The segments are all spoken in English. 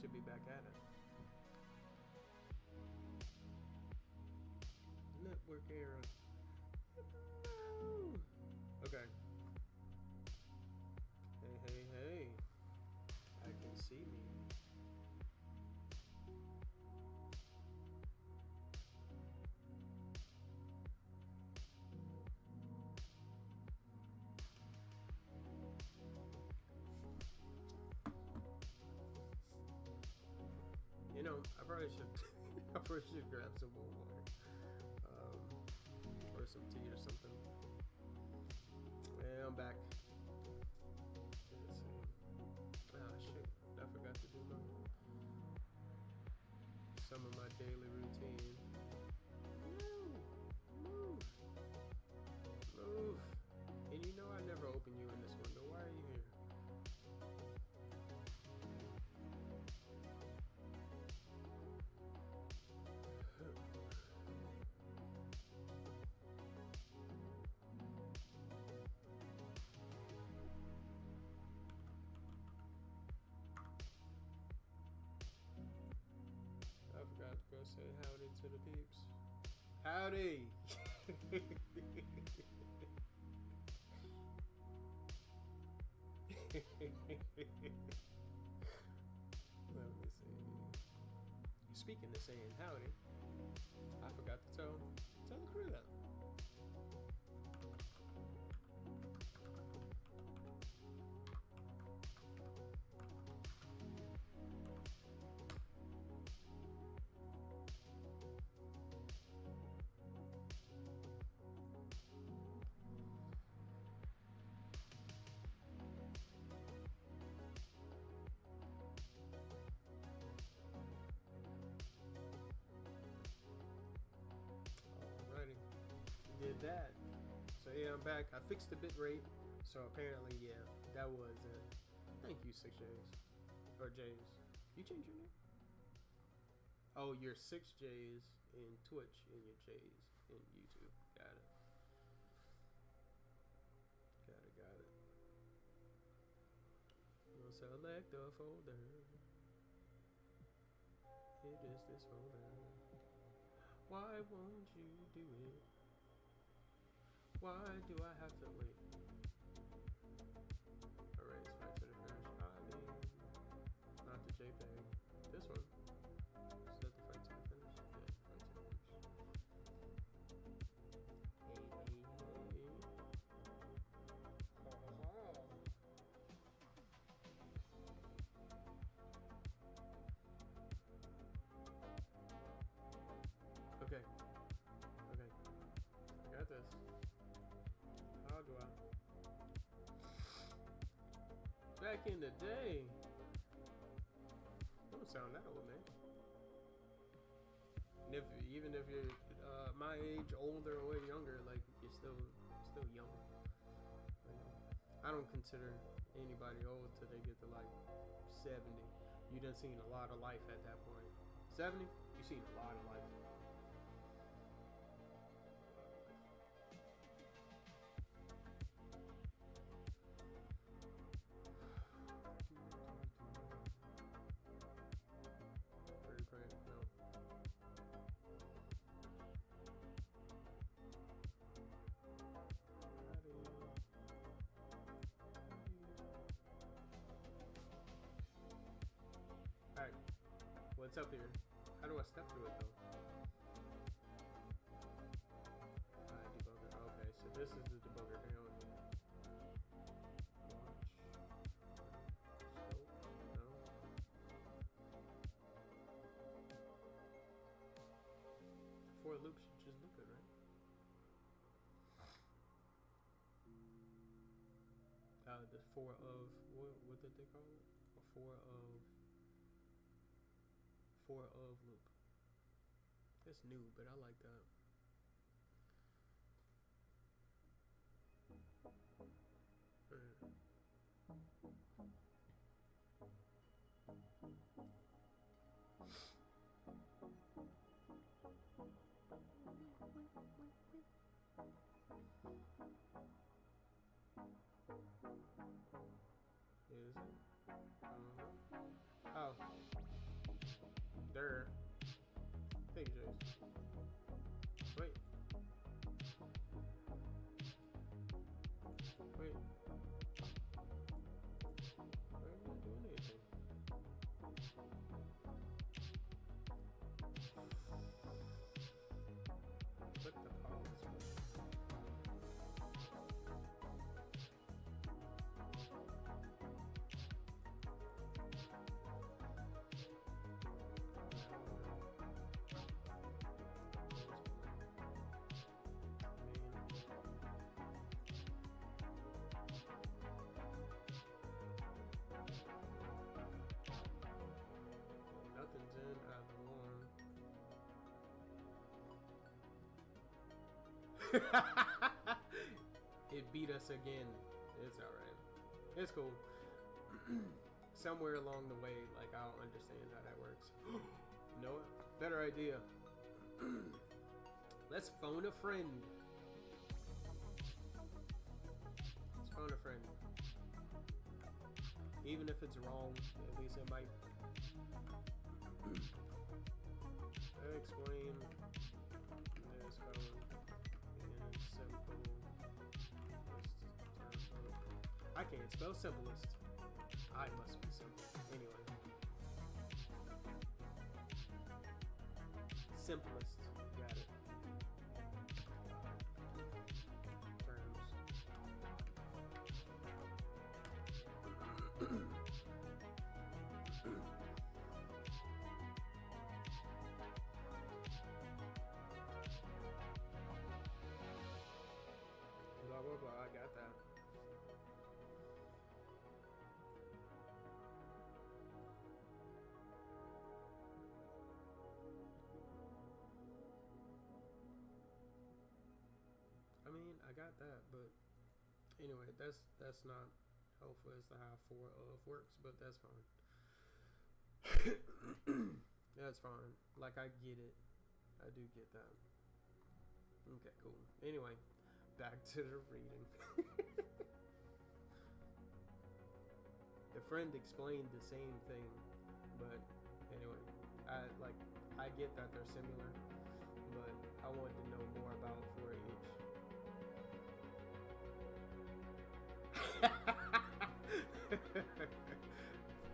should be back at it. Network error. No. Okay. Hey. I can see me. You know, I probably should grab some more water, or some tea or something. Yeah, I'm back. Let's see. Ah, shit! I forgot to do some of my daily routine. Move. And you know I never open you in this window. Why are you here? I forgot to go say howdy to the peeps. Howdy! Let me see. Speaking of saying howdy, I forgot to tell the crew that. Alrighty, did that. So yeah, I'm back. I fixed the bit rate. So apparently, yeah, that was it. Thank you, 6Js. Or Js. You changed your name? Oh, you're 6Js in Twitch and your Js in YouTube. Got it. Got it. We'll select the folder. It is this folder. Why won't you do it? Why do I have to wait? Erase right to the finish. I mean, not the JPEG. This one. Is that the fight to the finish? Yeah, fight to the finish. Hey. Okay. I got this. How do I? Back in the day. Don't sound that old, man. And even if you're my age, older or younger, like you're still young. Like, I don't consider anybody old till they get to like 70. You done seen a lot of life at that point. 70, you seen a lot of life. Alright, what's up here? How do I step through it though? Debugger. Okay, so this is the debugger. Hang on. Launch. Scope. No. For loop should just look good, right? The for of what did they call it? A for of loop. That's new, but I like that. Is it? Oh. There. Thank you, Jace. Wait. Wait. Why am I not doing anything? Click the pause button. Nothing's in either one. It beat us again. It's alright. It's cool. Somewhere along the way, like, I'll understand how that works. You know what? Better idea. Let's phone a friend. Let's phone a friend. Even if it's wrong, at least it might explain this code in simple. I can't spell simplest. I must be simple. Anyway. Simplest. Got it. Terms. Blah, blah, blah. I got that. I mean, I got that, but anyway, that's not helpful as to how for of works, but that's fine. That's fine. Like, I get it. I do get that. Okay, cool. Anyway, back to the reading. The friend explained the same thing, but anyway, I get that they're similar, but I wanted to know more about 4-H.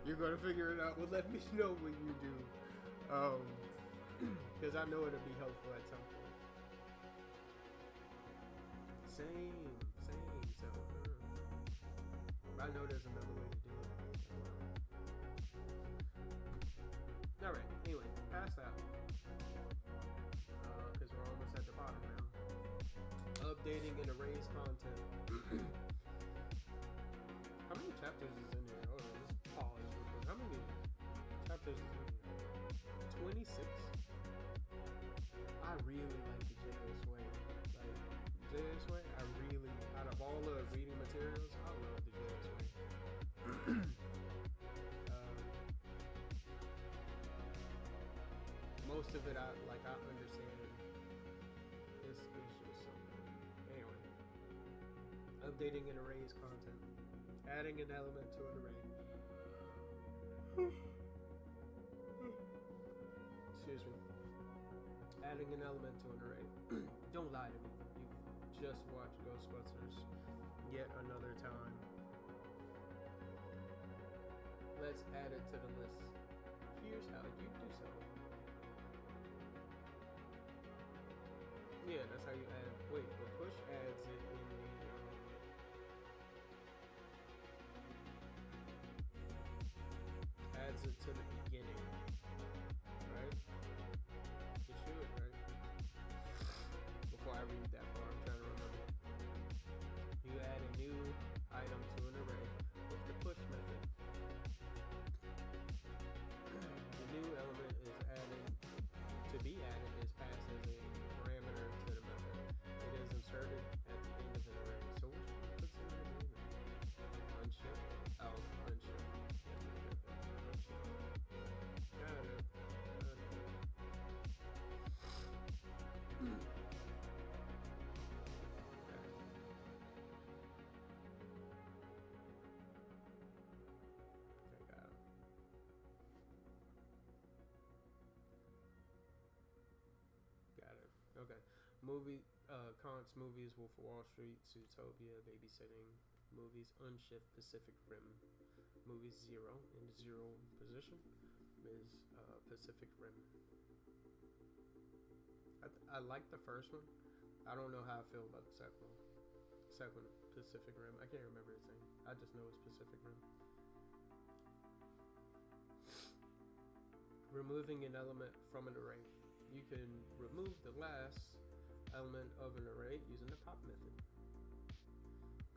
You're gonna figure it out. Well, let me know when you do, because I know it'll be helpful at some point. Same. So I know there's another way to do it. All right. Anyway, past that, because we're almost at the bottom now. Updating and erase content. How many chapters is in here? Hold on, let's pause real quick. How many chapters is in here? 26? I really like the JS way. Like, JS way, I really, out of all the reading materials, I love the JS way. Most of it, I understand. It's just something. Anyway. Updating and erase content. Adding an element to an array. Excuse me. Adding an element to an array. Don't lie to me. You've just watched Ghostbusters yet another time. Let's add it to the list. Here's how you do so. Yeah, that's how you add. Wait, the push adds it in the adds it to the beginning, right? It should, right? Before I read that far, I'm trying to remember. You add a new item to an array with the push method. The new element is added. To be added is passed as a parameter to the method. It is inserted at the end of an array. Kant's movies: Wolf of Wall Street, Zootopia, Babysitting. Movies: Unshift, Pacific Rim. Movies: Zero in zero position is Pacific Rim. I like the first one. I don't know how I feel about the second one. Second Pacific Rim. I can't remember its name. I just know it's Pacific Rim. Removing an element from an array. You can remove the last element of an array using the pop method.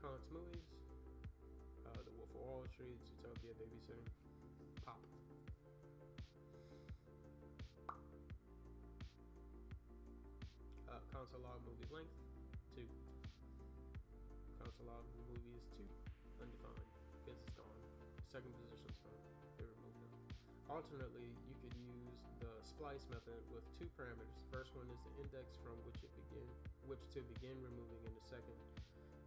Kant's movies: The Wolf of Wall Street, Zootopia, Babysitting. Pop. Console log movies length 2. Console log movies 2 undefined because it's gone. Second position's gone. They removed them. Alternately, you could use the splice method with 2 parameters. First one is the index from which to begin removing, and the second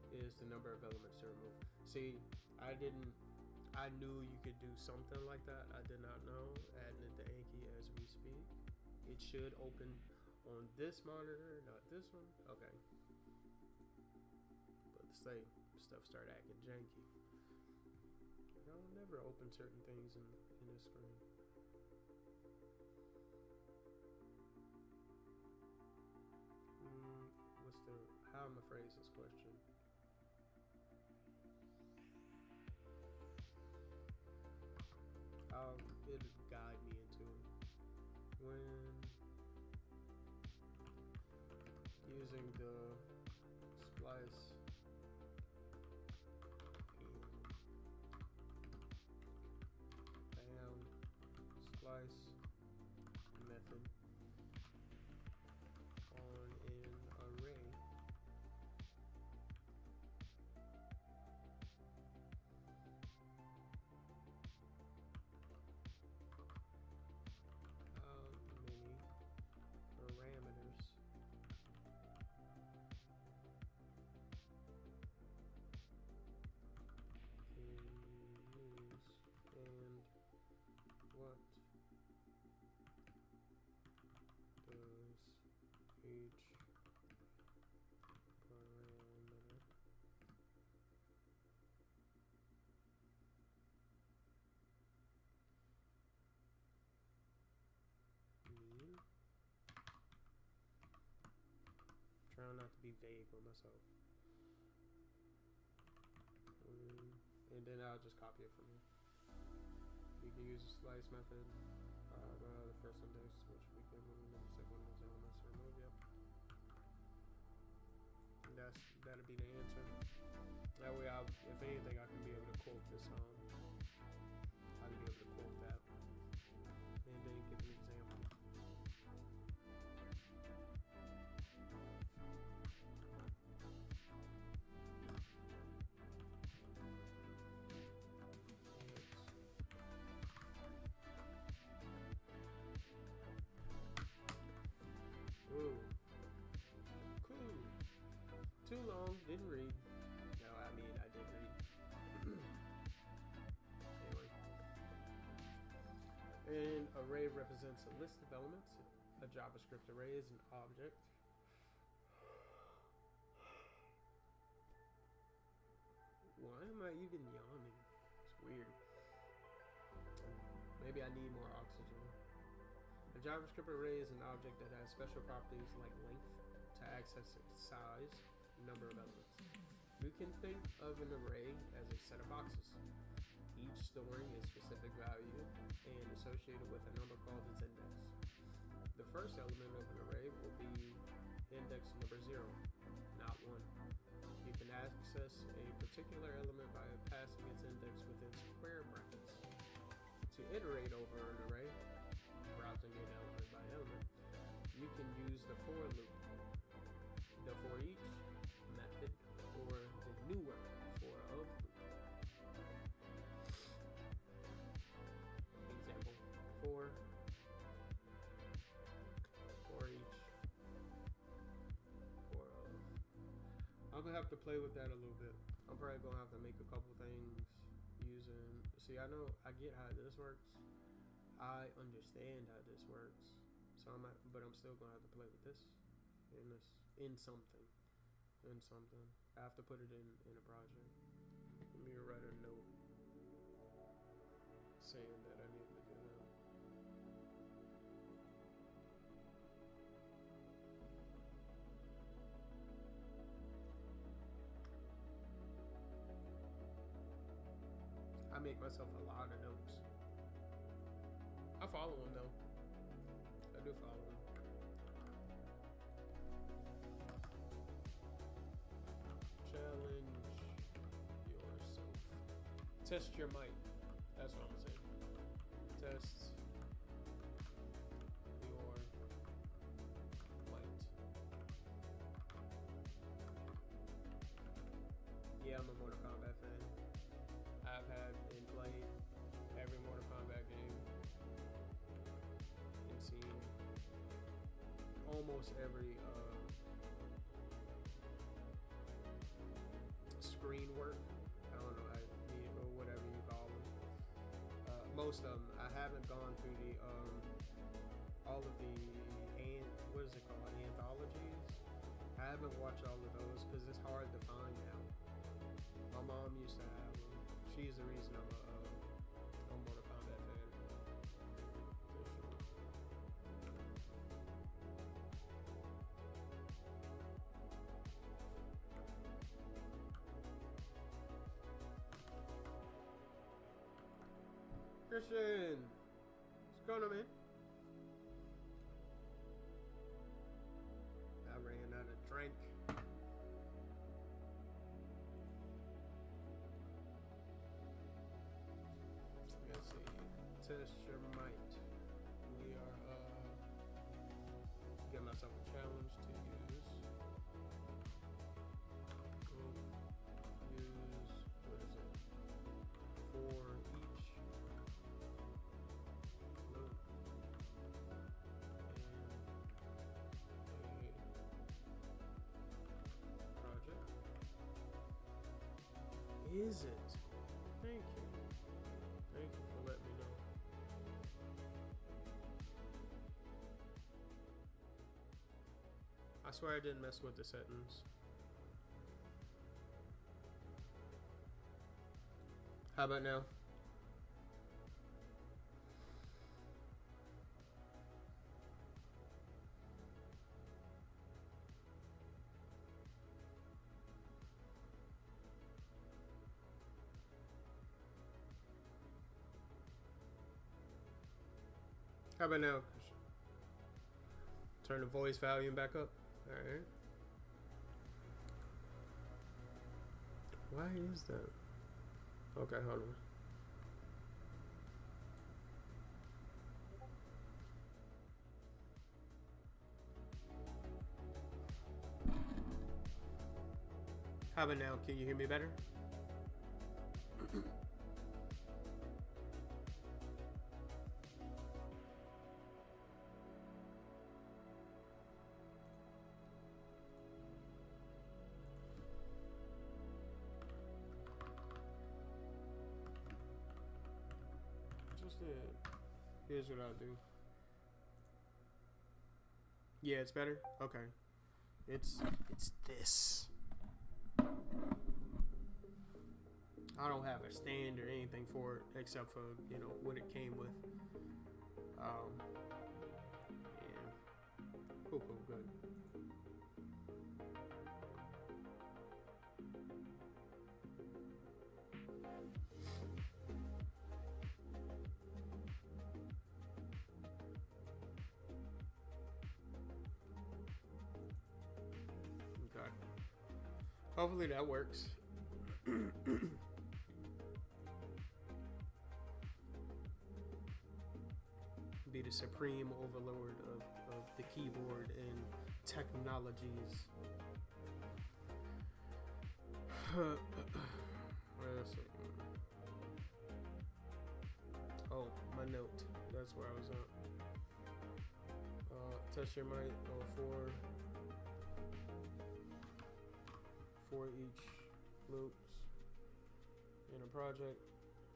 is the number of elements to remove. See, I knew you could do something like that. I did not know. Adding it to Anki as we speak. It should open on this monitor, not this one. Okay. But say stuff start acting janky. I'll never open certain things in this screen. How am I phrase this question? It'll guide me into it. When using the splice and splice method on an array, how many parameters can you use, and what does each parameter mean? Trying not to be vague with myself. And then I'll just copy it from here. We can use the slice method. The first index, which we can remove, and the second one is elements to remove. Yep. That'll be the answer. That way, if anything, I can be able to quote this song. I can be able to quote that, and then give an example. Ooh. Cool. Too long, didn't read. No, I mean, I did read. Anyway. An array represents a list of elements. A JavaScript array is an object. Why am I even yawning? It's weird. Maybe I need more oxygen. A JavaScript array is an object that has special properties like length to access its size, number of elements. You can think of an array as a set of boxes, each storing a specific value and associated with a number called its index. The first element of an array will be index number 0, not 1. You can access a particular element by passing its index within square brackets. To iterate over an array, browsing it element by element, you can use the for loop, the for each method, or the newer for of loop. Example: for each, for of. I'm gonna have to play with that a little bit. I'm probably gonna have to make a couple things using. See, I know I get how this works. I understand how this works. So but I'm still gonna have to play with this in something. In something. I have to put it in a project. Let me write a note saying that I need to do that. I make myself a lot of notes. I follow him though. I do follow him. Challenge yourself. Test your might. That's what I'm gonna say. Test your might. Yeah, I'm a Mortal Kombat fan. I've had and played every Mortal Kombat game and seen almost every screen work. I don't know, or whatever you call them. Most of them. I haven't gone through the all of the what is it called, anthologies. I haven't watched all of those because it's hard to find now. My mom used to have them. She's the reason I'm a Mortal Kombat fan. For sure. Christian, what's going on, man? I ran out of drink. Let's see. Test your might. We are get myself a challenge to use. Use what is it? For each loop in a project. Is it? Thank you. Thank you for letting me know. I swear I didn't mess with the settings. How about now? How about now? Turn the voice volume back up. Alright. Why is that? Okay, hold on. How about now? Can you hear me better? Here's what I'll do. Yeah, it's better? Okay. It's this. I don't have a stand or anything for it except for, you know, what it came with. Yeah. Cool, good. Hopefully that works. Be the supreme overlord of the keyboard and technologies. Oh, my note. That's where I was at. Test your might for each loops in a project.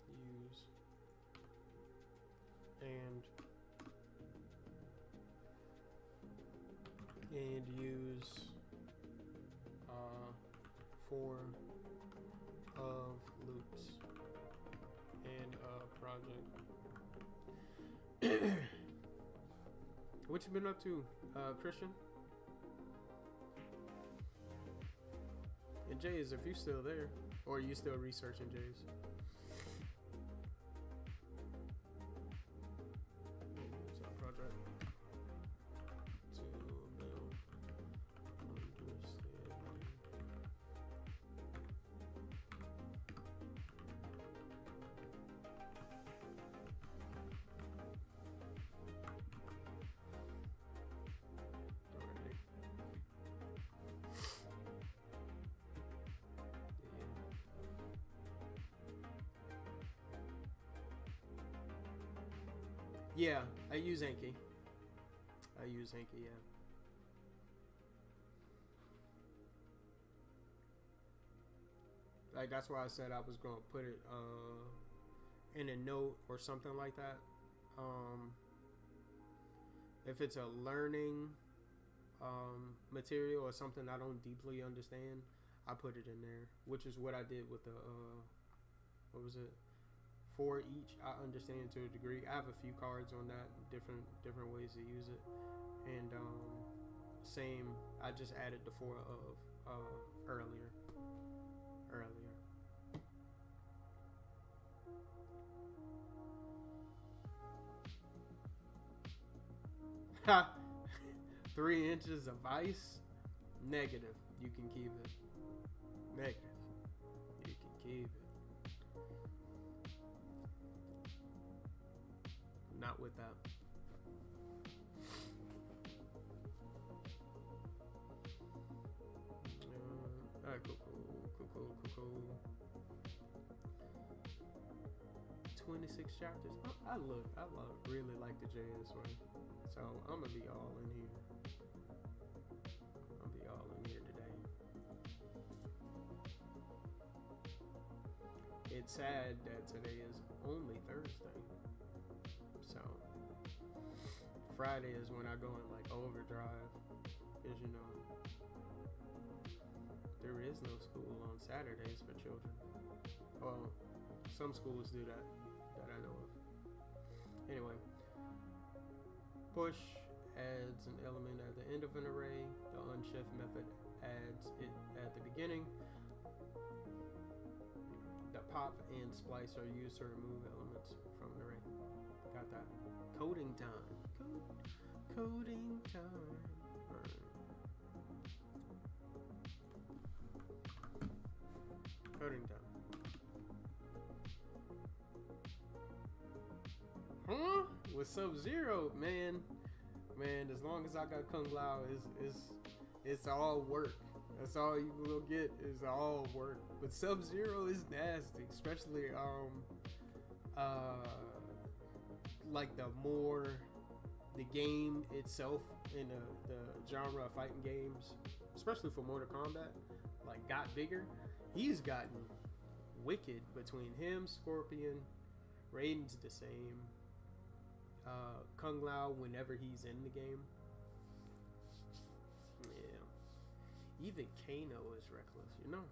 Use and and use 4 of loops and a project. What you been up to, Christian? And Jays, if you still there, or are you still researching, Jays? Project to build understanding. Yeah, I use Anki. Yeah. Like that's why I said I was gonna put it in a note or something like that. If it's a learning material or something I don't deeply understand, I put it in there, which is what I did with the what was it? For each, I understand to a degree. I have a few cards on that, different ways to use it, and same. I just added the 4 of earlier. Ha! 3 inches of ice. Negative. You can keep it. Negative. You can keep it. Not with that. Alright, cool. 26 chapters. I really like the JS way. So I'm gonna be all in here. Today. It's sad that today is only Thursday. So Friday is when I go in like overdrive, because you know there is no school on Saturdays for children. Well, some schools do that I know of. Anyway, push adds an element at the end of an array. The unshift method adds it at the beginning. The pop and splice are used to remove elements from an array. Got that? Coding time. Coding time. Right. Coding time. Huh? With Sub-Zero, man, as long as I got Kung Lao, it's all work. That's all you will get is all work. But Sub-Zero is nasty, especially like the game itself in the genre of fighting games, especially for Mortal Kombat, like got bigger. He's gotten wicked between him, Scorpion, Raiden's the same. Kung Lao whenever he's in the game. Yeah. Even Kano is reckless, you know?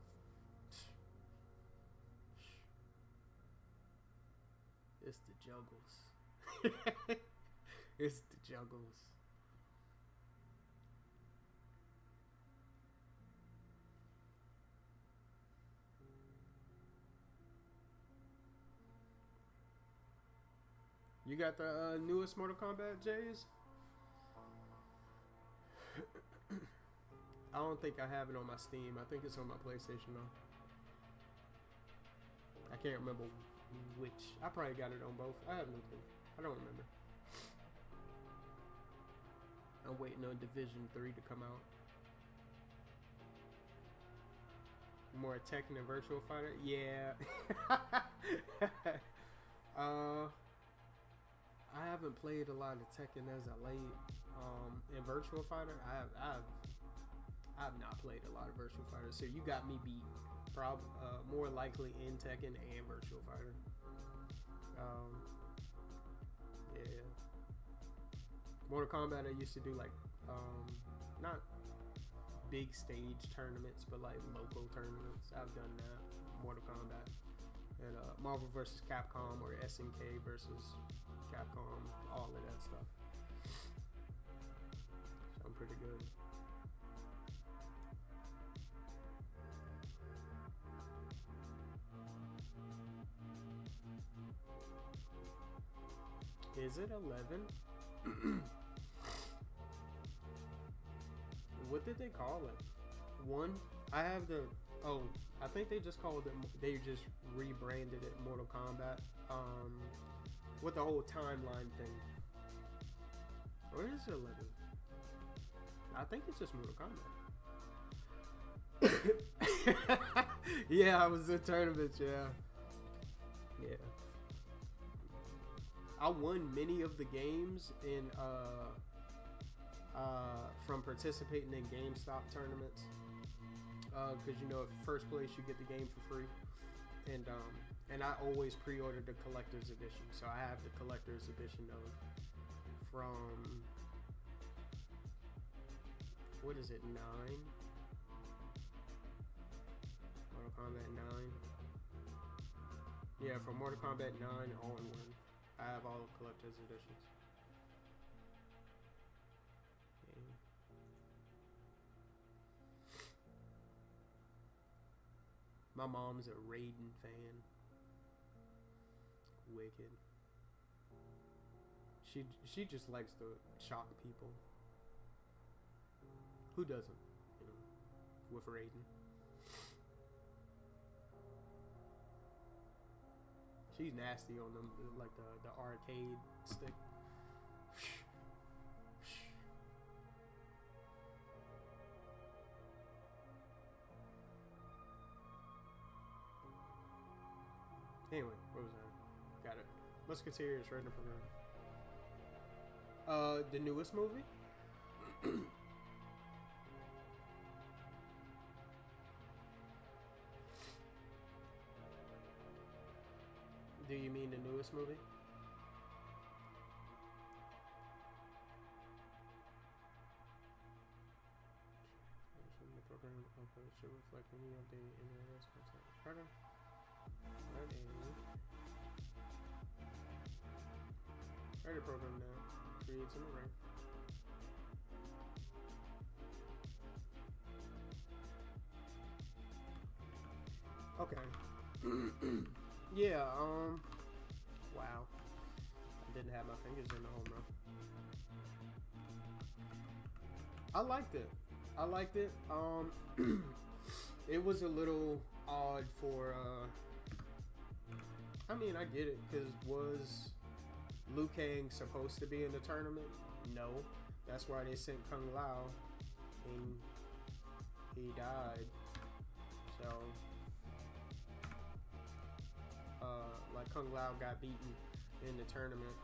It's the juggles. It's the juggles. You got the newest Mortal Kombat, Jays? I don't think I have it on my Steam. I think it's on my PlayStation though. I can't remember which. I probably got it on both. I have no clue. I don't remember. I'm waiting on Division 3 to come out. More Tekken and Virtual Fighter? Yeah. I haven't played a lot of Tekken as of late. In Virtual Fighter, I've not played a lot of Virtual Fighter, so you got me beat. More likely in Tekken and Virtual Fighter. Yeah. Mortal Kombat, I used to do like not big stage tournaments, but like local tournaments. I've done that. Mortal Kombat and Marvel vs. Capcom or SNK versus Capcom, all of that stuff. So I'm pretty good. Is it 11? What did they call it? One? I have the. Oh, I think they just called it. They just rebranded it Mortal Kombat. With the whole timeline thing. Or is it 11? I think it's just Mortal Kombat. Yeah, I was in tournaments. Yeah. Yeah. I won many of the games in from participating in GameStop tournaments, because you know, if first place you get the game for free, and I always pre-ordered the collector's edition, so I have the collector's edition of from what is it, 9? Mortal Kombat 9. Yeah, from Mortal Kombat 9 onward. I have all the collector's editions. Yeah. My mom's a Raiden fan. Wicked. She just likes to shock people. Who doesn't? You know, with Raiden. She's nasty on them, like the arcade stick. Anyway, what was that? Got it. Musketeers, right in the program. The newest movie? Do you mean the newest movie? The program should reflect any update in the rest content. Pardon? Write a program now. Creates an array. Okay. Yeah, wow. I didn't have my fingers in the home run. I liked it. It was a little odd for, I mean, I get it, because was Liu Kang supposed to be in the tournament? No. That's why they sent Kung Lao, and he died. So, like, Kung Lao got beaten in the tournament.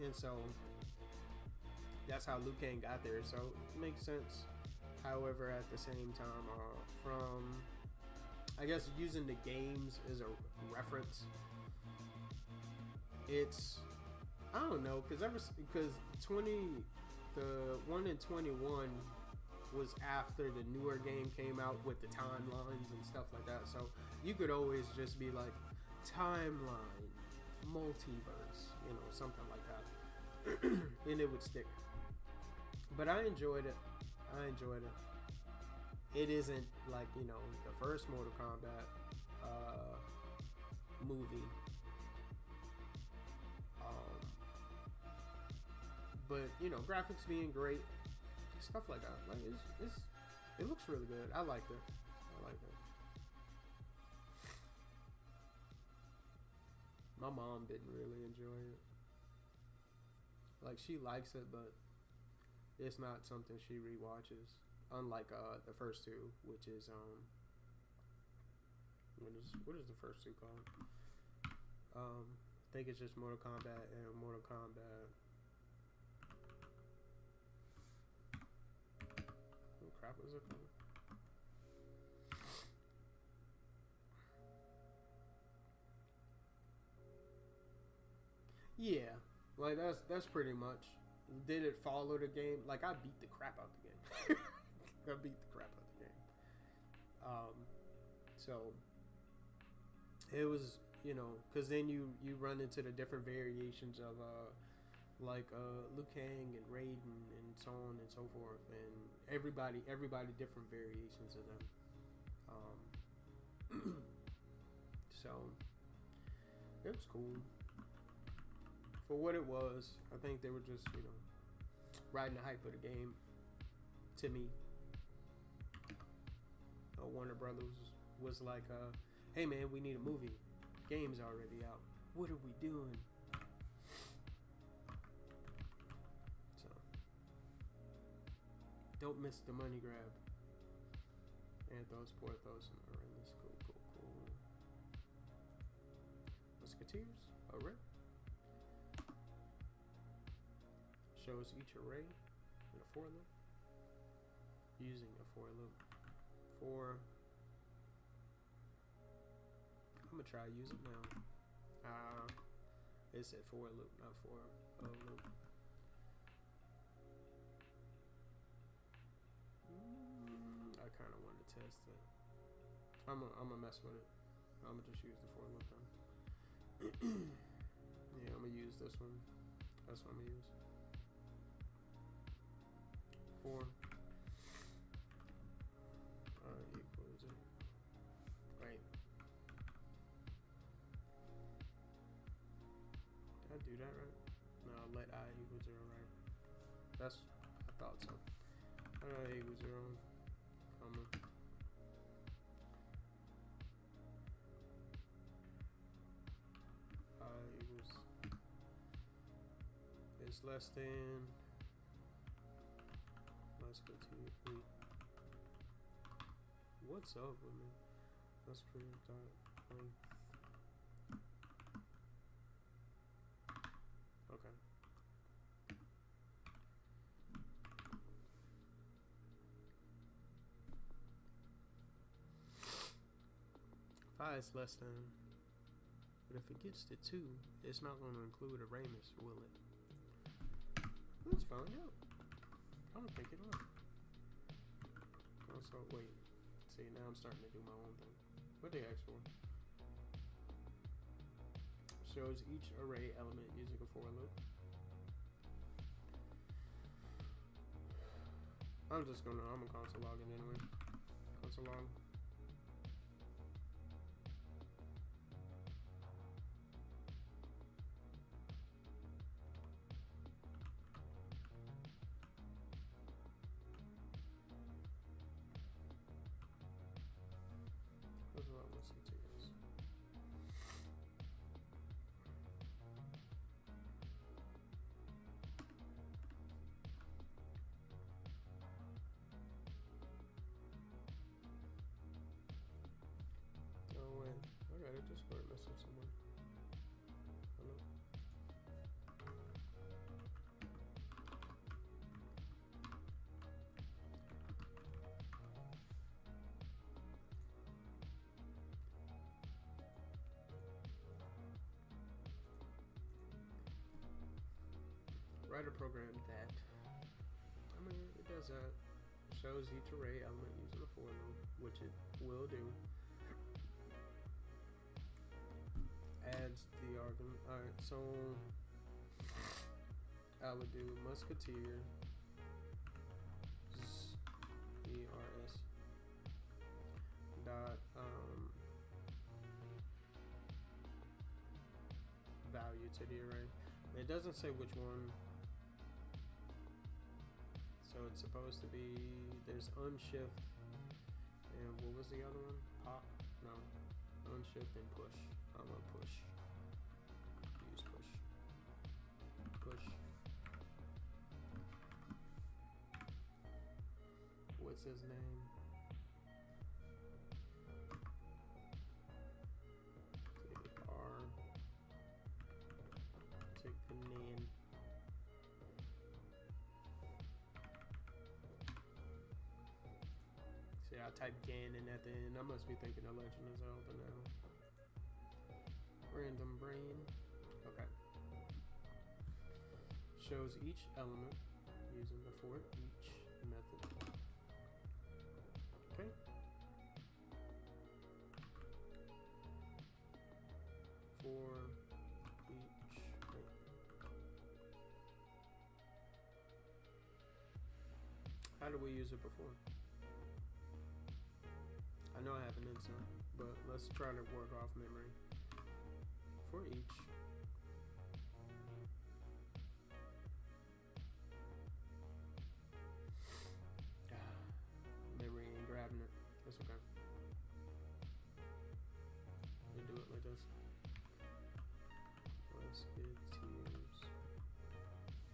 And so, that's how Liu Kang got there. So, it makes sense. However, at the same time, from, I guess, using the games as a reference, it's, I don't know, because the 1 in 21 was after the newer game came out with the timelines and stuff like that. So you could always just be like, timeline, multiverse, you know, something like that. And it would stick. But I enjoyed it. It isn't like, you know, the first Mortal Kombat movie. But, you know, graphics being great, stuff like that. Like, it looks really good. I liked it. My mom didn't really enjoy it. Like, she likes it, but it's not something she rewatches. Unlike the first two, which is what is the first two called? I think it's just Mortal Kombat and Mortal Kombat. What crap was it called? Yeah, like that's pretty much. did it follow the game? Like I beat the crap out the game. I beat the crap out the game. So it was, because then you run into the different variations of like Liu Kang and Raiden and so on and so forth, and everybody different variations of them. So it was cool for what it was. I think they were just riding the hype of the game. To me, Warner Brothers was like, "Hey man, we need a movie. Game's already out. What are we doing?" So don't miss the money grab. Anthos, Porthos, and Aramis. Cool. Musketeers. Alright. Shows each array in a for loop. Using a for loop. I'm gonna try to use it now. It said for loop, not for a loop. I kind of want to test it. I'm gonna mess with it. I'm gonna just use the for loop then. Yeah, I'm gonna use this one. That's what I'm gonna use. For equals it. Right. Did I do that right? No, let I equal 0, right? I thought so. I equals 0, comma. I equals is less than. Let's go to wait. What's up with me? Let's create dot length. Okay. Five is less than, but if it gets to 2, it's not going to include a Ramus, will it? Let's find out. I don't think it will. Also, wait. See, now I'm starting to do my own thing. What they ask for? Shows each array element using a for loop. I'm gonna console log it anyway. Console log. That's what I want to see. Oh wait, I got a Discord message somewhere. Hello. Write a program that, it does that. Shows each array element using a for loop, which it will do. Adds the argument. Alright, so I would do musketeer ERS dot value to the array. It doesn't say which one. So it's supposed to be, there's unshift, and what was the other one? Pop? No. Unshift and push. I'm gonna push. Use push. Push. What's his name? R. Take the name. See, I type Ganon at the end. I must be thinking of Legend of Zelda now. Random brain. Okay. shows each element using the for each method. Okay. For each. How do we use it before? I know I have an insert, but let's try to work off memory. For each. Memory ain't grabbing it. That's okay. We do it like this. Musketeers.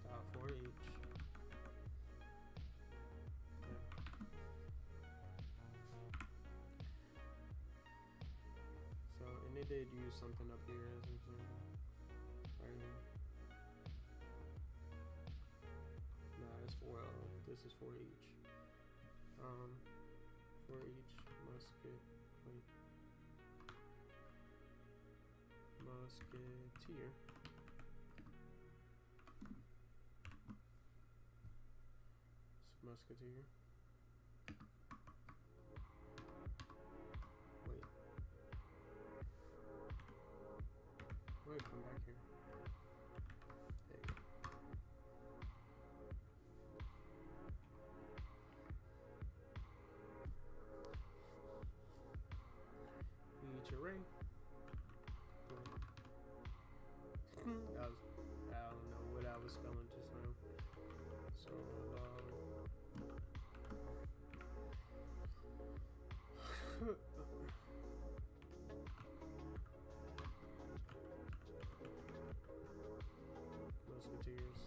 Dot for each. Okay. So, and it did use something up here as an example. Right here. No, that's for this is for each. For each musketeer. Musketeer. Wait, come back here. There you go. Each array. I don't know what I was spelling just now. So musketeers.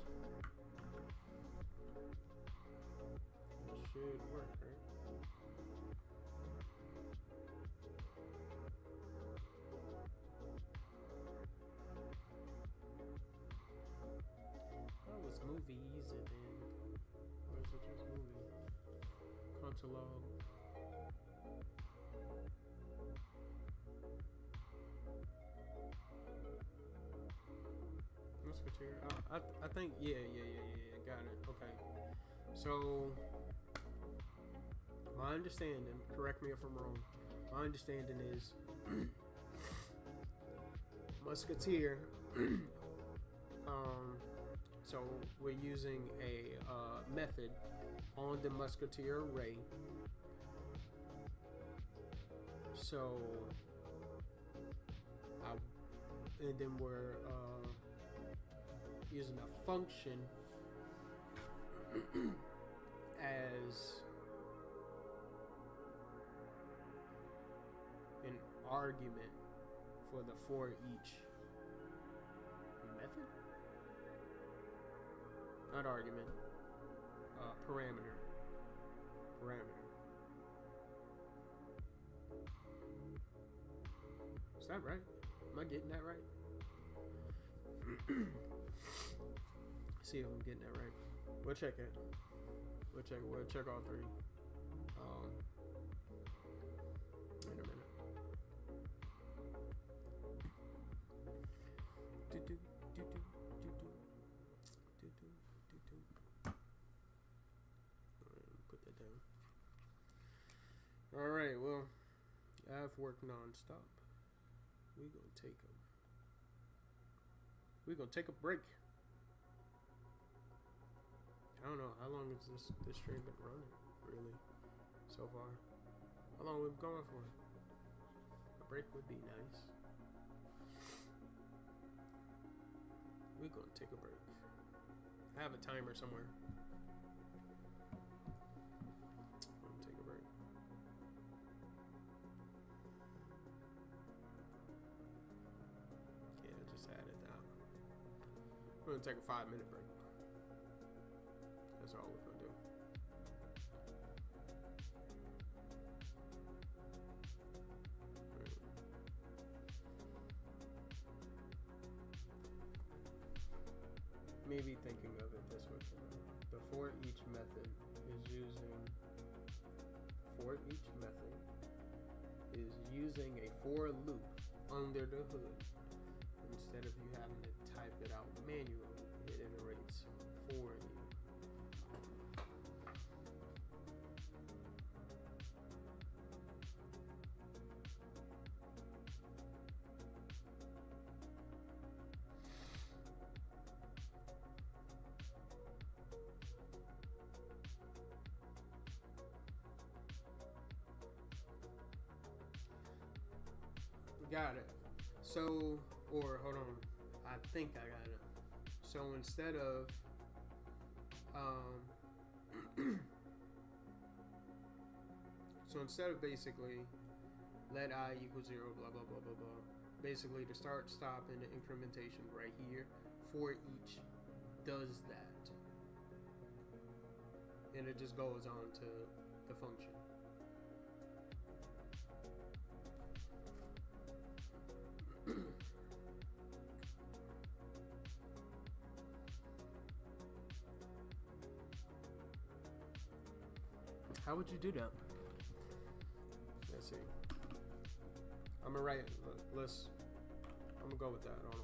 It should work, right? Oh, it's movies and then or is it just movie? Contalog. Musketeer. I think yeah. Got it. Okay. So my understanding, correct me if I'm wrong. My understanding is musketeer. So we're using a method on the musketeer array. So and then we're using a function as an argument for the for each method. Not argument. Parameter. Is that right? Am I getting that right? See if I'm getting that right. We'll check it. We'll check all three. In a minute. Put that down. All right. Well, I've worked non-stop. We're gonna take a break. I don't know how long has this stream been running, really, so far. How long we've been going for? A break would be nice. We're gonna take a break. I have a timer somewhere. I'm gonna take a break. Yeah, just added that. We're gonna take a 5-minute break. That's all we're gonna do. Maybe thinking of it this way. The for each method is using a for loop under the hood. Instead of you having to type it out manually, it iterates for you. Got it. So, or hold on, I think I got it. So instead of basically let I equal 0, blah blah blah blah blah. Basically, the start, stop, and the incrementation right here for each does that, and it just goes on to the function. How would you do that? Let's see. I'm gonna write. I'm gonna go with that. Hold on.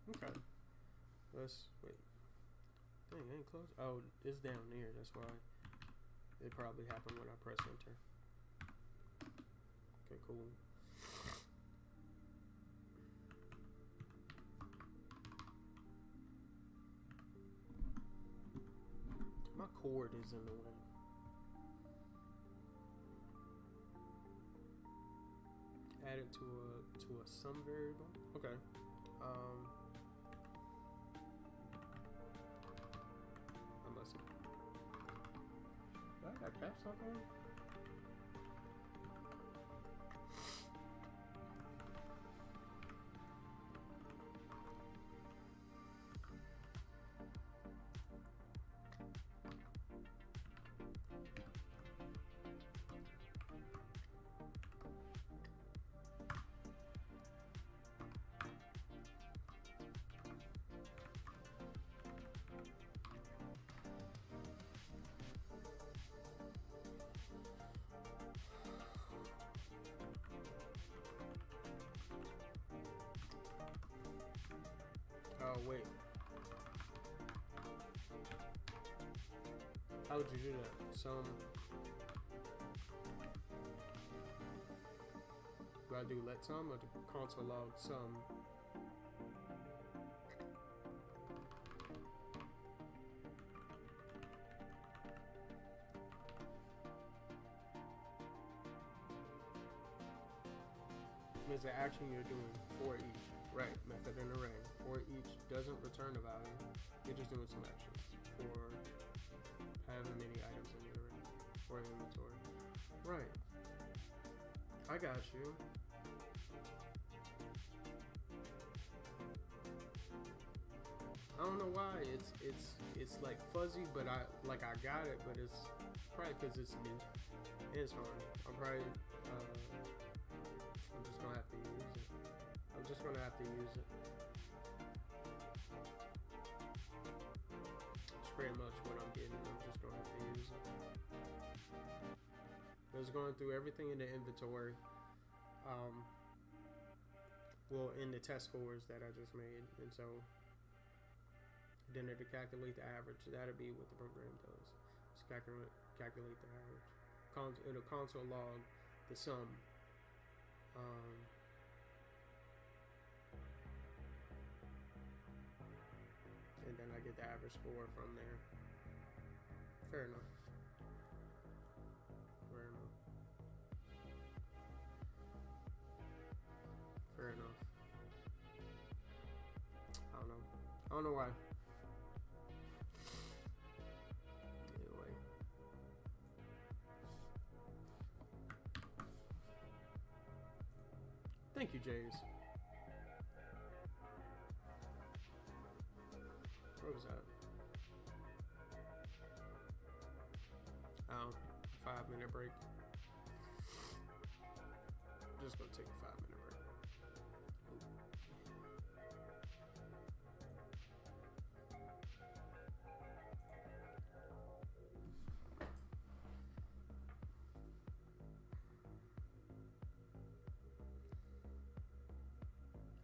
Okay. Let's wait. Dang, it ain't close. Oh, it's down there. That's why it probably happened when I press enter. Okay, cool. My cord is in the way. Add it to a sum variable. Okay. Unless it. I got caps lock on. Oh, wait. How would you do that? Do I do let sum or do console log sum? Means the action you're doing for each. Right, method and array. For each doesn't return a value. You're just doing some actions for however many items in your array or inventory. Right. I got you. I don't know why it's like fuzzy, but I got it, but it's probably because it's new. It's fine. I'm probably I'm just gonna have to use it. I'm just gonna have to use it. It's pretty much what I'm getting. I'm just gonna have to use it. It's going through everything in the inventory. Well, in the test scores that I just made, and so then it'll calculate the average. That'll be what the program does. Just calculate the average. It'll console log the sum. And then I get the average score from there. Fair enough. Fair enough. Fair enough. I don't know why. Anyway. Thank you, Jays. What was that? Oh, 5-minute break. Just gonna take a 5-minute break.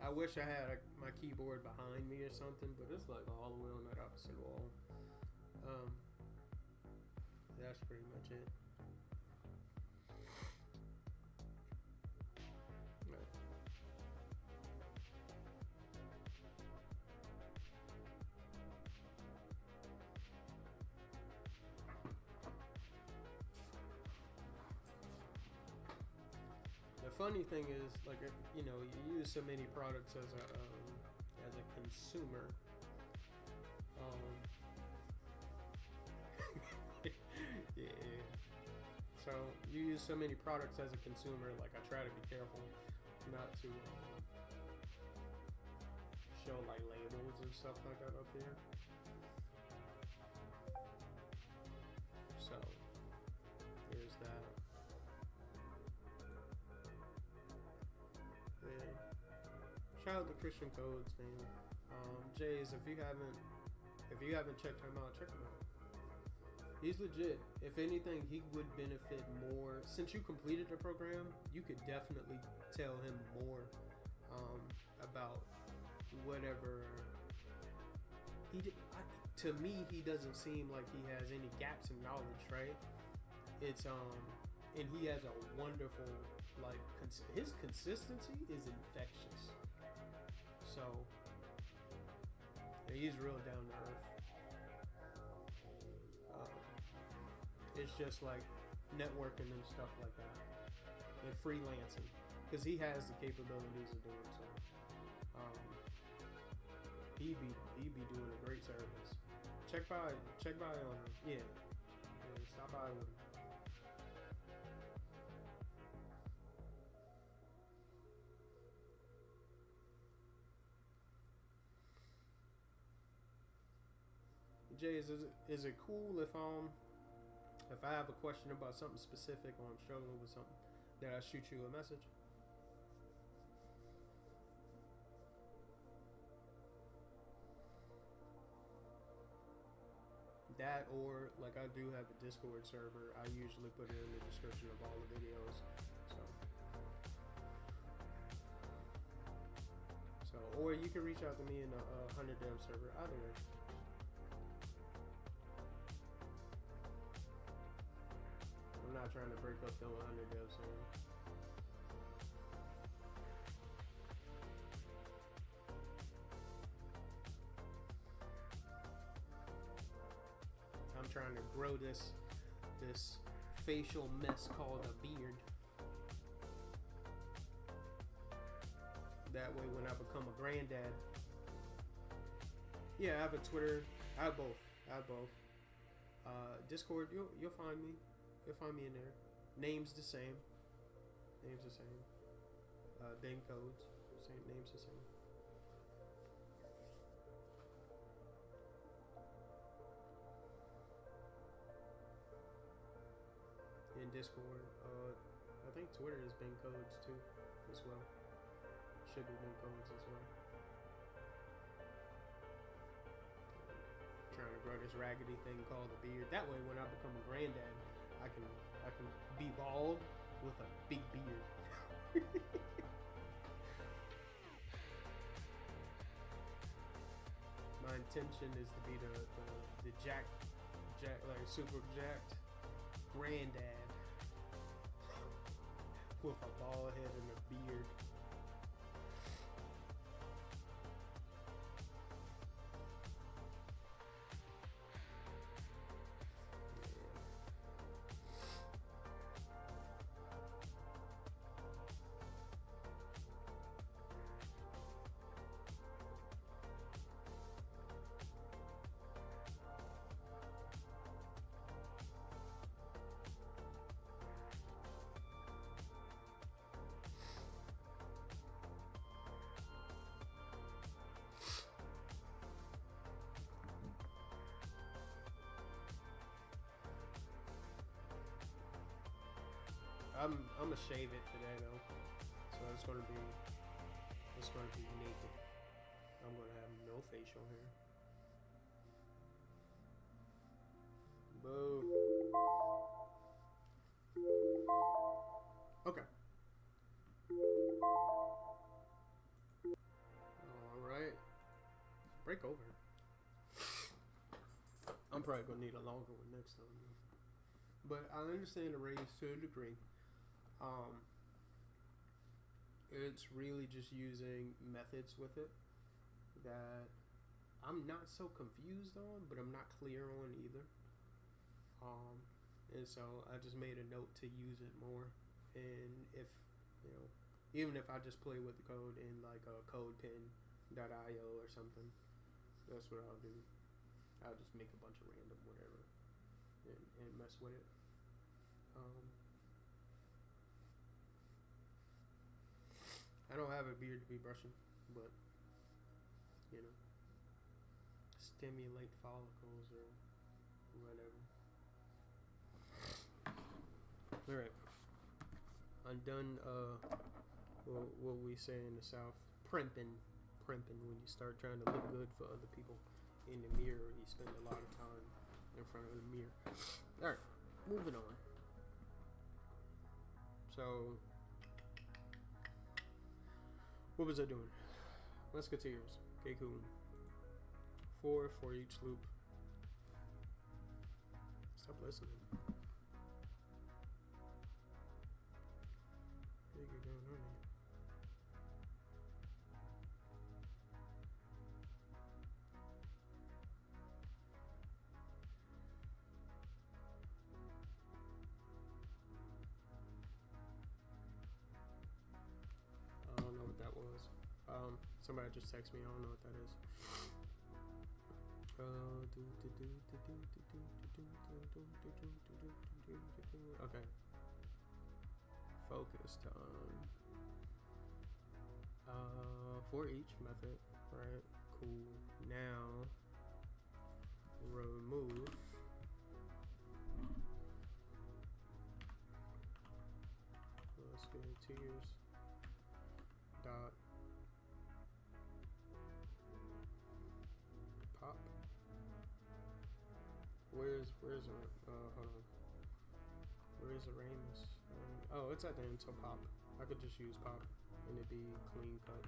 I wish I had my keyboard behind me or something, but it's like all the way on that opposite wall. That's pretty much it. Right. The funny thing is, like, you know, you use so many products as a consumer. Yeah. So you use so many products as a consumer. Like, I try to be careful not to show like labels and stuff like that up here. So there's that. Yeah. Shout out to Christian Codes, man. Jays, if you haven't checked him out, check him out. He's legit. If anything, he would benefit more. Since you completed the program, you could definitely tell him more about whatever he did. To me, he doesn't seem like he has any gaps in knowledge, right? It's and he has a wonderful, like, his consistency is infectious. So he's real down to earth. It's just like networking and stuff like that, and freelancing, because he has the capabilities of doing so. He be doing a great service. Check by on him. Yeah, stop by with him. Jay, is it cool if I have a question about something specific or I'm struggling with something, that I shoot you a message? That, or like, I do have a Discord server. I usually put it in the description of all the videos. So or you can reach out to me in the 100 Dev server. Either way. I'm not trying to break up the 100 Dev server. I'm trying to grow this facial mess called a beard. That way, when I become a granddad, yeah, I have a Twitter. I have both. Discord, you'll find me. You'll find me in there. Name's the same. Bing codes, same name's the same. In Discord, I think Twitter is Bing codes too, as well. Should be Bing codes as well. Trying to grow this raggedy thing called a beard. That way, when I become a granddad, I can be bald with a big beard. My intention is to be the jack like super jacked granddad with a bald head and a beard. I'm gonna shave it today though, so it's gonna be naked. I'm gonna have no facial hair. Boo. Okay. All right. Break over. I'm probably gonna need a longer one next time. But I understand the raise to a degree. It's really just using methods with it that I'm not so confused on, but I'm not clear on either. And so I just made a note to use it more. And if, even if I just play with the code in like a codepin.io or something, that's what I'll do. I'll just make a bunch of random whatever and mess with it. I don't have a beard to be brushing, but stimulate follicles or whatever. All right, I'm done. What we say in the South, primping. When you start trying to look good for other people in the mirror, you spend a lot of time in front of the mirror. All right, moving on. So, what was I doing? Musketeers. Okay, cool. 4 for each loop. Stop listening. What are you doing, honey? I don't know what that was. Somebody just texted me. I don't know what that is. Okay. Focus time. For each method, right? Cool. Now, remove musketeers dot pop. Where's hold on. Where's Aramis? Oh, it's at the end, so pop. I could just use pop and it'd be clean cut.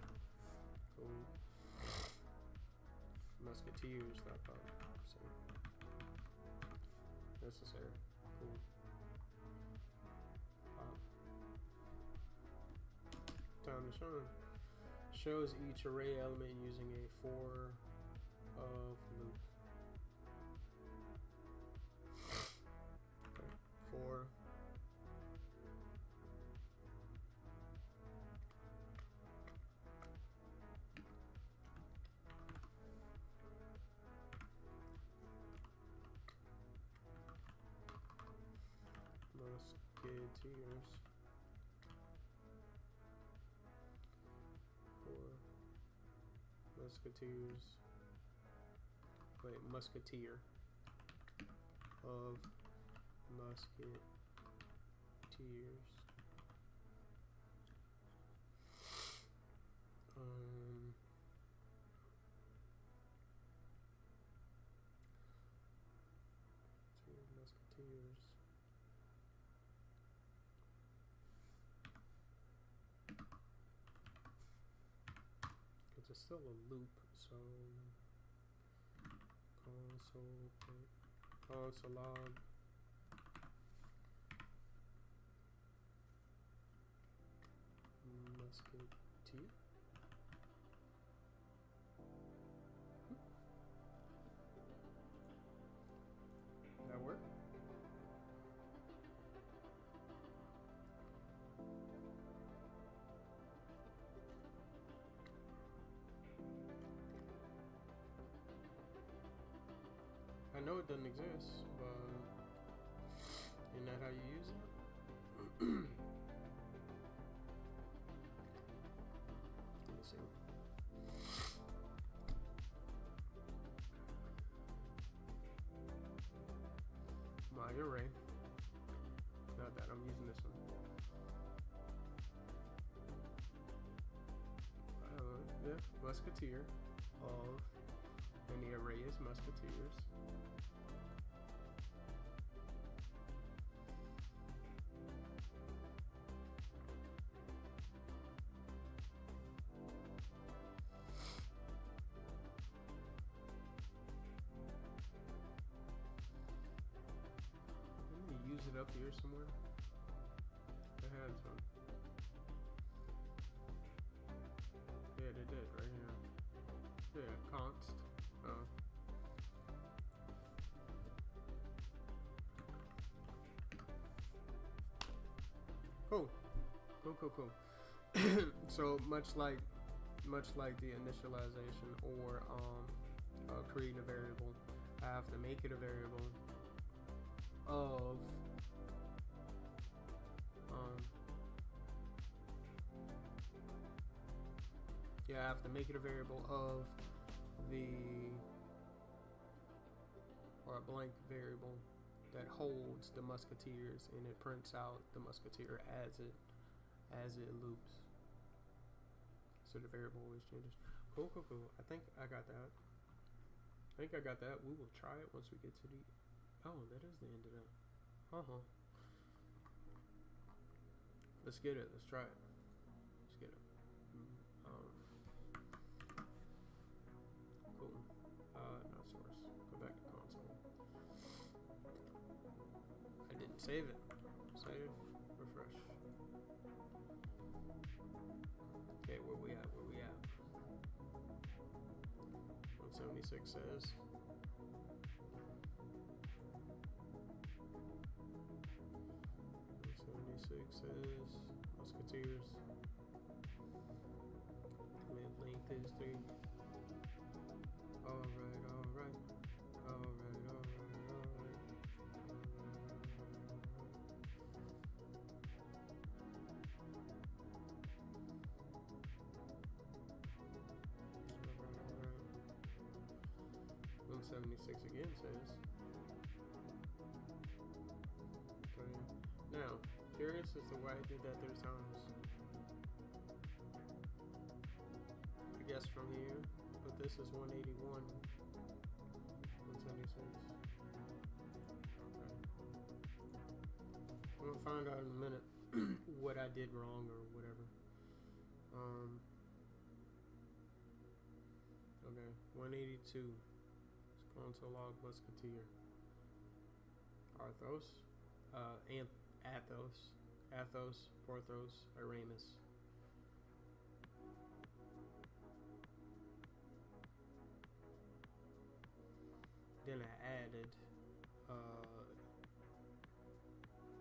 Cool. Musketeers dot pop. So necessary. Cool. Pop. Time to shine. Shows each array element using a for of loop. Okay. For musketeers. Musketeers. Wait, musketeer of musketeers. Two musketeers. It's still a loop, so console log musketeer. That work? I know it doesn't exist, but isn't that how you use it? Let me see. My array. Not that, I'm using this one. Yeah, musketeer of, and the array is musketeers. Didn't we use it up here somewhere? I had some. Yeah, they did right here. Yeah, const. Oh. Cool. Cool. So much like the initialization or creating a variable, I have to make it a variable of yeah, I have to make it a variable of the, or a blank variable that holds the musketeers, and it prints out the musketeer as it loops. So the variable always changes. Cool. I think I got that. We will try it once we get to the. Oh, that is the end of that. Let's get it. Let's try it. Let's get it. Cool. No source. Go back to console. I didn't save it. Save. Refresh. Okay, where we at? 176 says. Musketeers. Mid length is 3. Alright. 176 again says. Okay. Now, curious as to why I did that 3 times. I guess from here, but this is 181. 176. Okay. I'm gonna find out in a minute what I did wrong or whatever. Okay, 182. Console log musketeer. Arthos. Athos, Porthos, Aramis. Then I added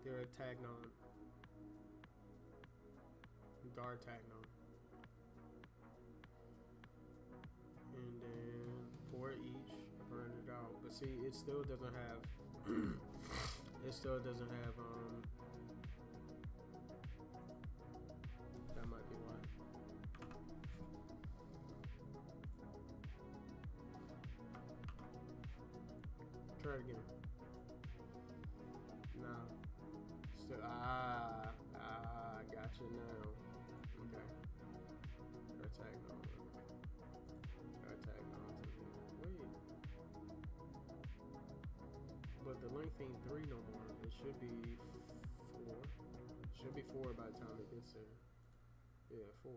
their Tagnon, D'Artagnan, and then for each, I burned it out. But see, it still doesn't have. That might be why. Try it again. No. Still, gotcha now. Okay. Tag on. Wait. But the length ain't 3 no more. It should be 4. Should be 4 by the time it gets there. Yeah, 4.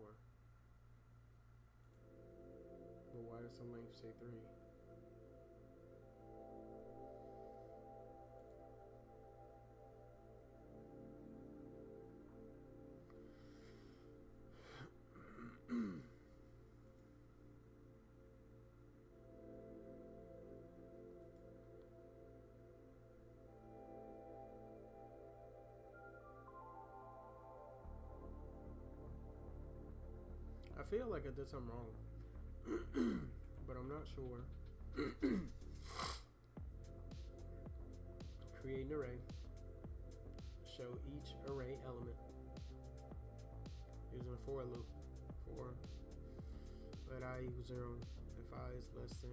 But why does the length say 3? I feel like I did something wrong, but I'm not sure. Create an array. Show each array element using a for loop. For let I equal 0 if I is less than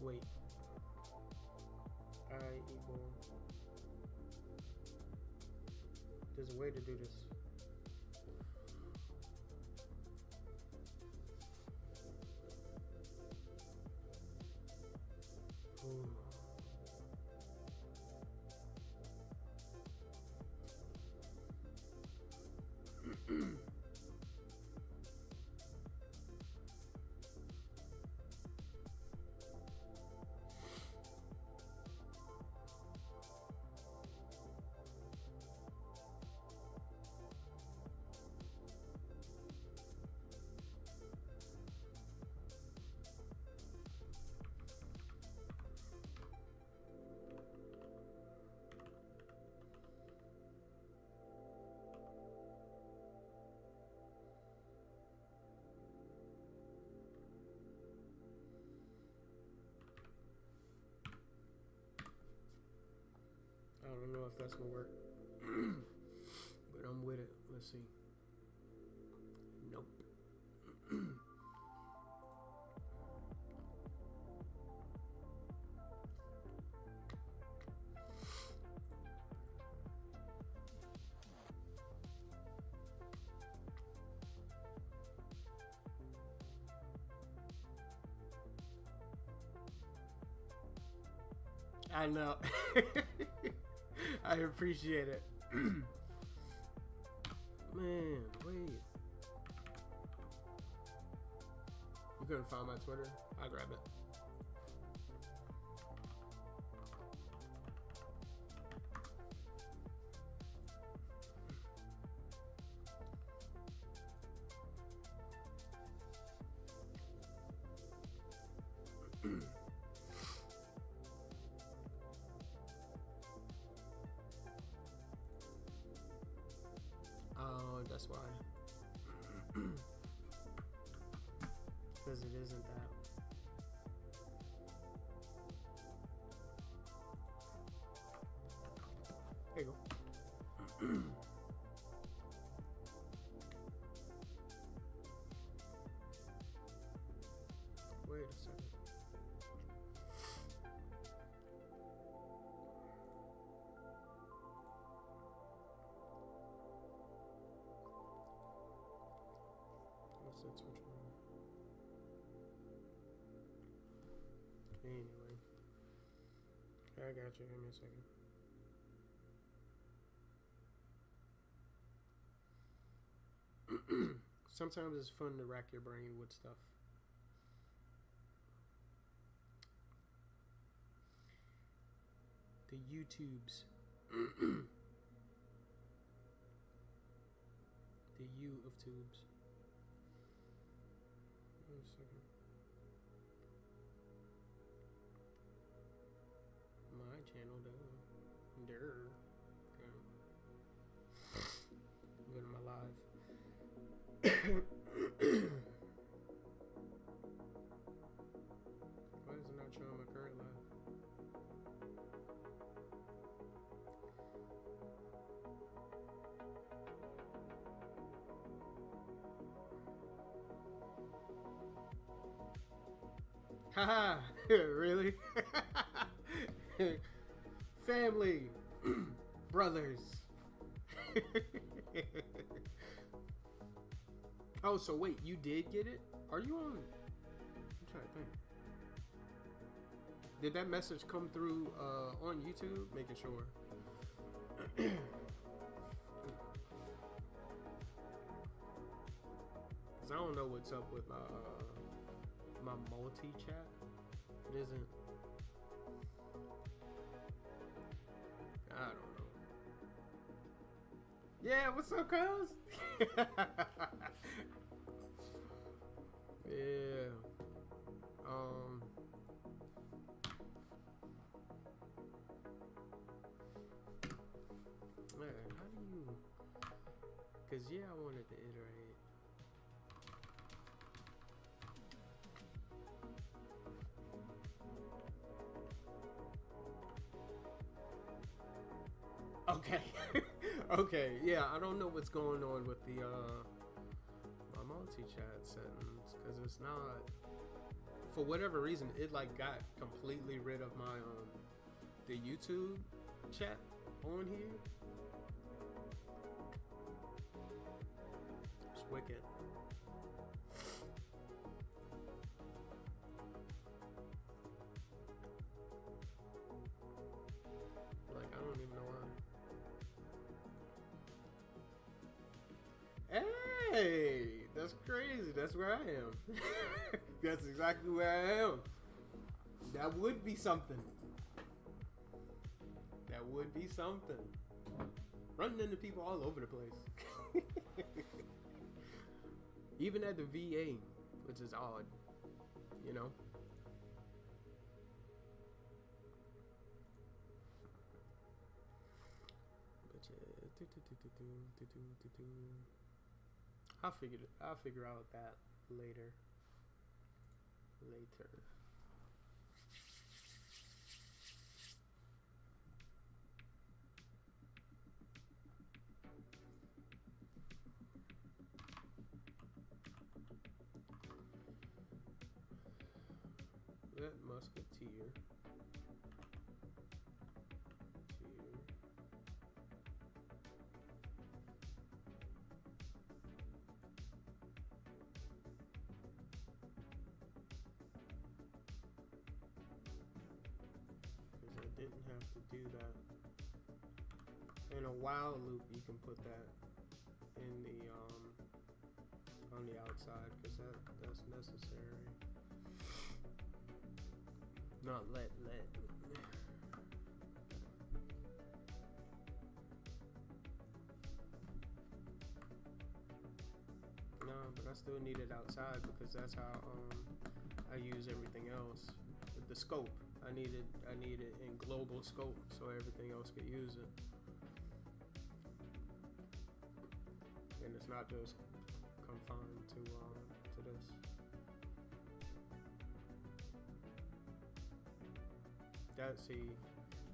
wait. I equal. There's a way to do this. Ooh. I don't know if that's gonna work, but I'm with it. Let's see. Nope. I know. I appreciate it. Man, wait. You couldn't find my Twitter? I'll grab it. Oh, that's why. Because it isn't that. There you go. Wait a second. What's that switch on? Anyway. I got you. Give me a second. Sometimes it's fun to rack your brain with stuff. The YouTubes. The U of tubes. Wait a second. My channel, duh. Okay. I'm going to my live. Why is it not showing my current live? Haha, really? Family, brothers. Oh, so wait, you did get it? Are you on? I'm trying to think. Did that message come through on YouTube? Making sure. Cause I don't know what's up with my multi-chat. It isn't. I don't know. Yeah, what's up, cuz? Yeah. Man, how do you? Cause yeah, I wanted to iterate. Okay. Okay, yeah, I don't know what's going on with the my multi-chat settings, because it's not, for whatever reason, it like got completely rid of my the YouTube chat on here. It's wicked. Like, I don't even know why. Hey, that's crazy. That's where I am. That's exactly where I am. That would be something. That would be something. Running into people all over the place. Even at the VA, which is odd, you know. But yeah, I'll figure out that later. That musketeer. Because I didn't have to do that. In a while loop, you can put that in the on the outside because that's necessary. Not let. No, but I still need it outside because that's how I use everything else. The scope. I need it in global scope so everything else could use it. And it's not just confined to this. See,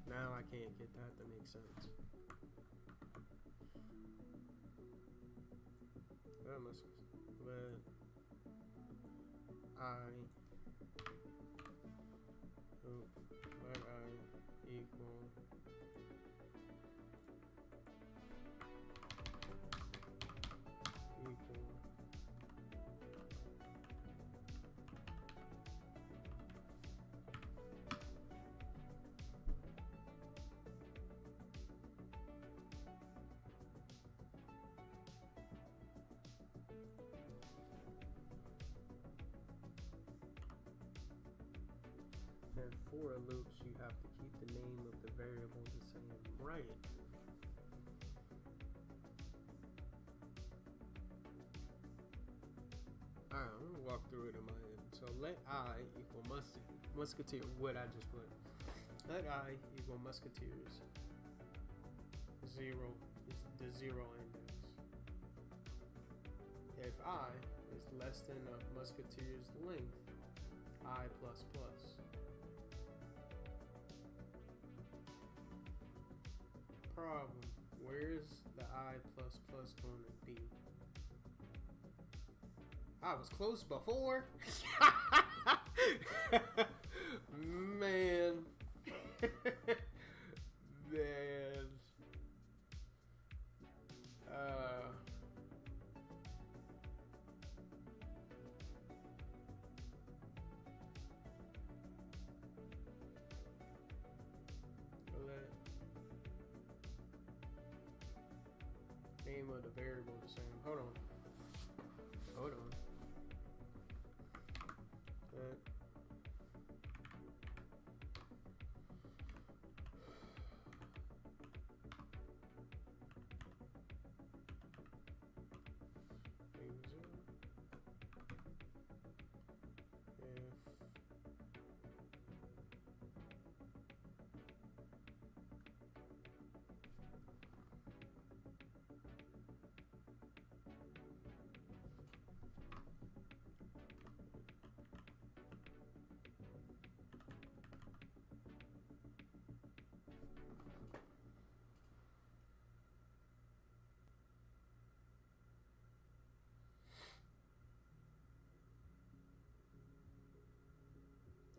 now I can't get that to make sense. That must let I equal and for a loops, you have to keep the name of the variable the same, right? Alright, I'm gonna walk through it in my head. So let I equal musketeer, what I just put. Let I equal musketeers. 0 is the 0 index. If I is less than a musketeer's length, I plus plus. Problem. Where's the I plus plus going to be? I was close before. Man. Man. Name of the variable the same. Hold on.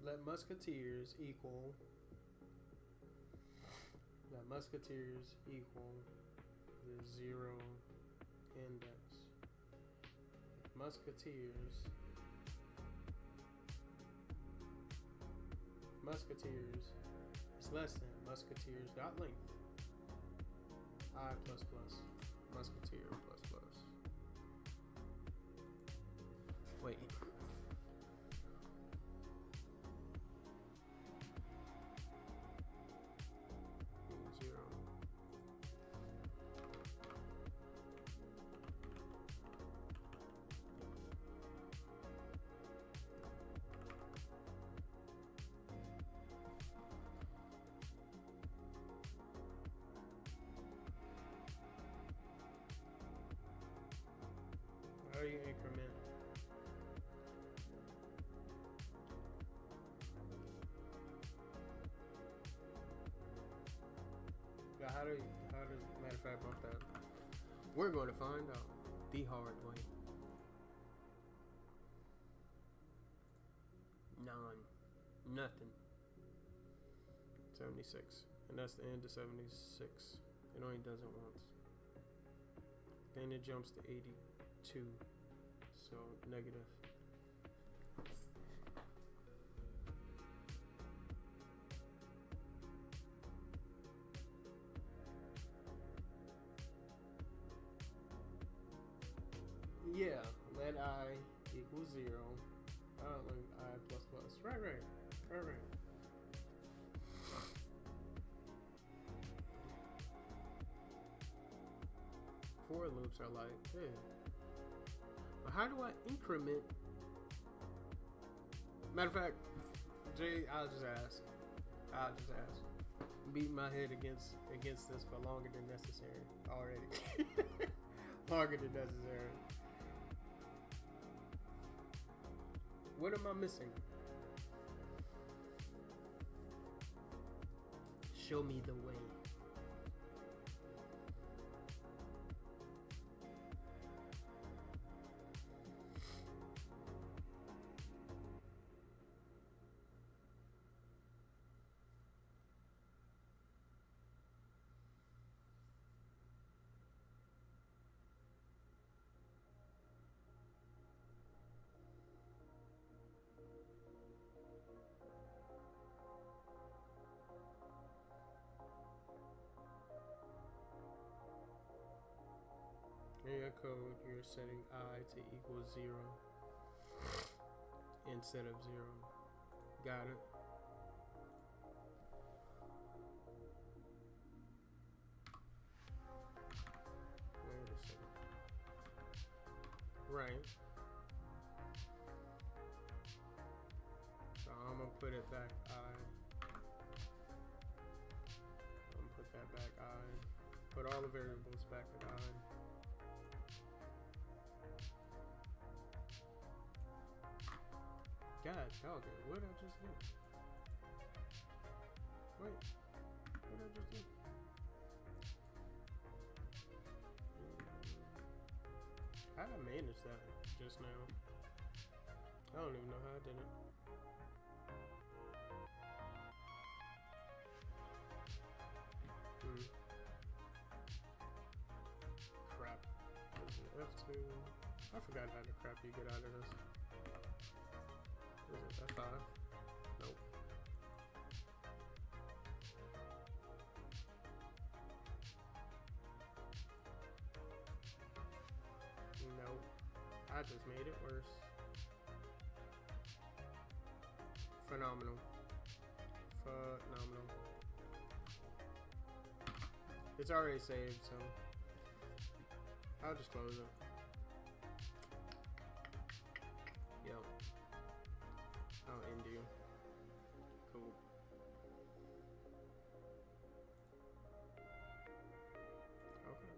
Let musketeers equal musketeers equal the 0 index. Musketeers is less than musketeers dot length I plus plus musketeer plus plus. Wait. How do you increment? Yeah, how does, matter of fact, bump that? We're going to find out the hard way. Nothing. 76. And that's the end of 76. It only does it once. Then it jumps to 82. So negative. Yeah, let I equal 0. I plus plus. Right. For loops are like, hey. But how do I increment? Matter of fact, Jay, I'll just ask. Beat my head against this for longer than necessary already. Longer than necessary. What am I missing? Show me the way. In your code, you're setting I to equal 0 instead of 0. Got it? Wait a second. Right. So I'm gonna put it back I. I'm gonna put that back I. Put all the variables back at I. God, dog it. What did I just do? Wait. What did I just do? How did I manage that just now? I don't even know how I did it. Crap. F2. I forgot how the crap you get out of this. Is it F5? Nope. Nope. I just made it worse. Phenomenal. It's already saved, so I'll just close it. Yep. I'll end you. Cool. Okay.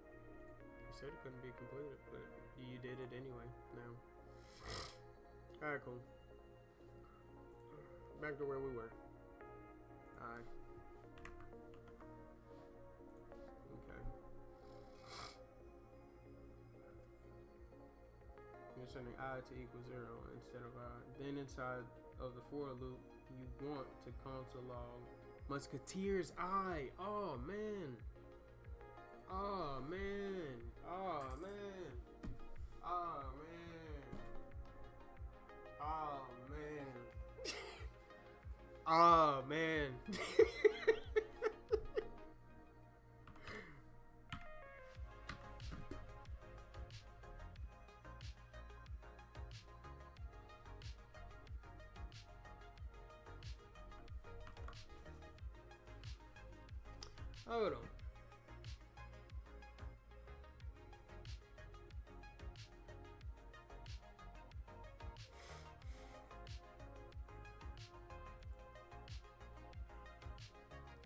You said it couldn't be completed, but you did it anyway now. Alright, cool. Back to where we were. Alright. Okay. You're setting I to equal 0 instead of I. Then inside of the for loop, you want to console log Musketeer's eye. Oh man. Oh man. Oh man. Oh man. Oh man. Oh man. Hold on.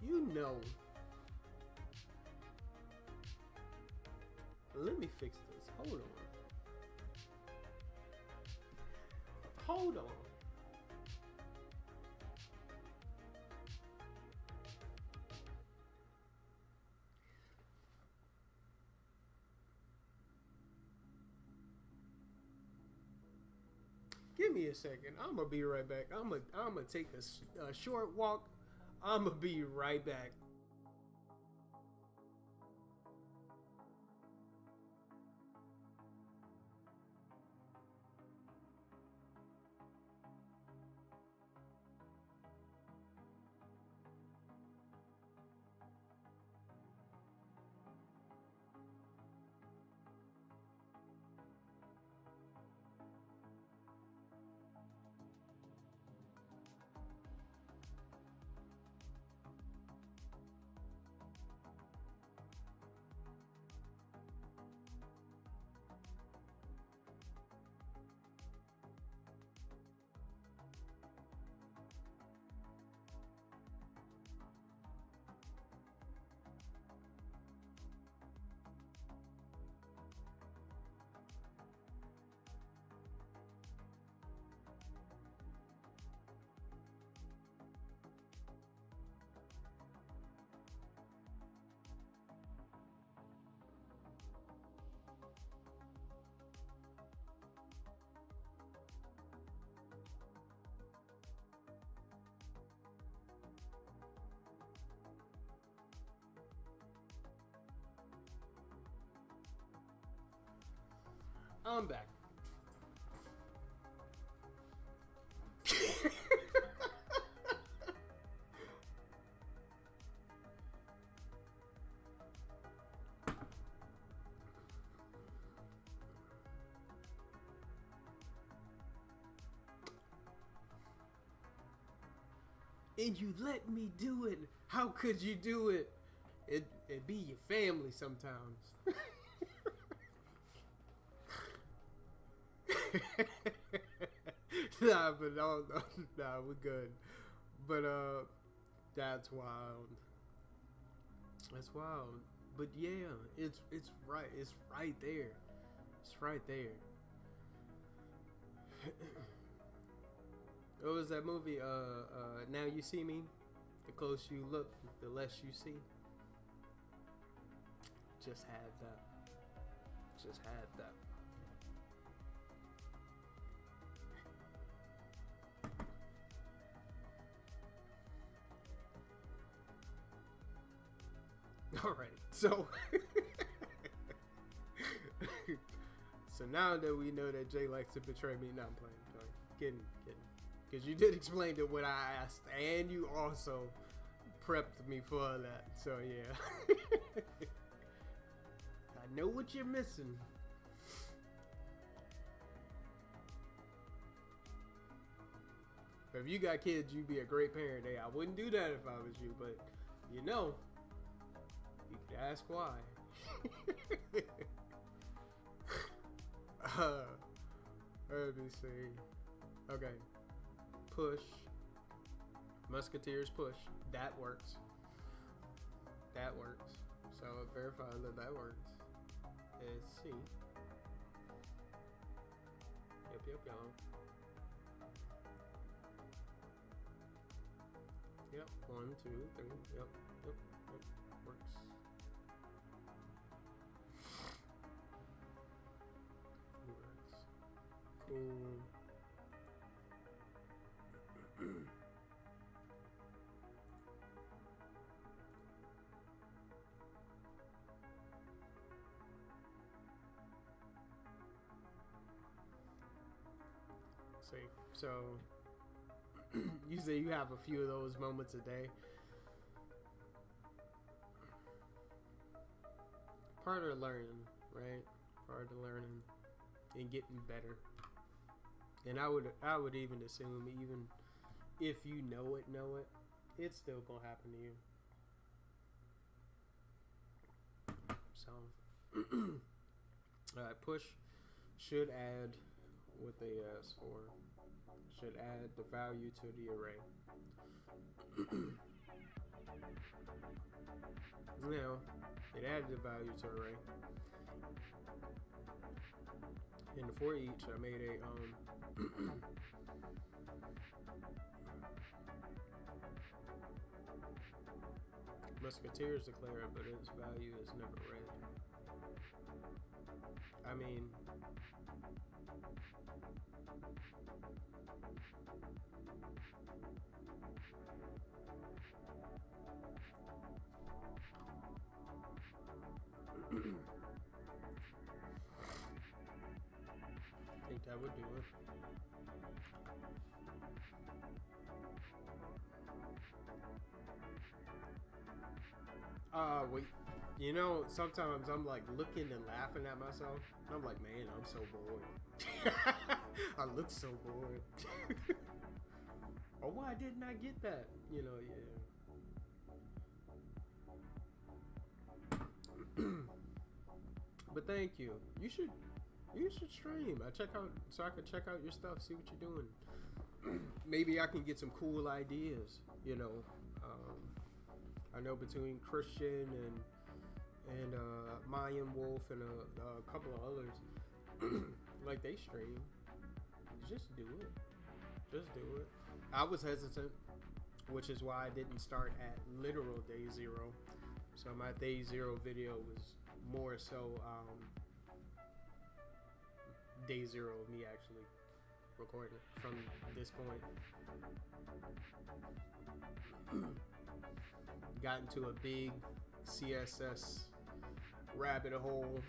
You know. Let me fix this. Hold on. Hold on. Give me a second. I'm gonna be right back. I'm gonna take a short walk. I'm gonna be right back. I'm back. And you let me do it. How could you do it? It be your family sometimes. Nah, but no, nah, we're good. But that's wild. That's wild. But yeah, it's right. It's right there. It's right there. What was that movie? Now You See Me. The closer you look, the less you see. Just had that. Just had that. All right, so so now that we know that Jay likes to betray me, no, I'm playing. Kidding. Because you did explain to what I asked, and you also prepped me for that. So yeah, I know what you're missing. If you got kids, you'd be a great parent. Hey, I wouldn't do that if I was you, but you know, you could ask why. Let me see. Okay. Push. Musketeers push. That works. That works. So verify that works. Let's see. Yep. Yep. 1, 2, 3. Yep. Works. Cool. See, so you say you have a few of those moments a day. Part of learning, right? Part of learning and getting better. And I would even assume, even if you know it, it's still gonna happen to you. So, all right, push should add what they asked for. Should add the value to the array. Now, it added the value to array. And for each, I made a Musketeers declare, but its value is never read. I mean, I think that would do it. Wait. You know, sometimes I'm like looking and laughing at myself. And I'm like, man, I'm so bored. I look so bored. Or why didn't I get that? You know, yeah. But thank you. You should stream. I can check out your stuff, see what you're doing. Maybe I can get some cool ideas. You know, I know between Christian and Mayan Wolf and a couple of others, like they stream. Just do it. Just do it. I was hesitant, which is why I didn't start at literal day 0. So my day 0 video was more so day 0 of me actually recording it from this point. Got into a big CSS rabbit hole.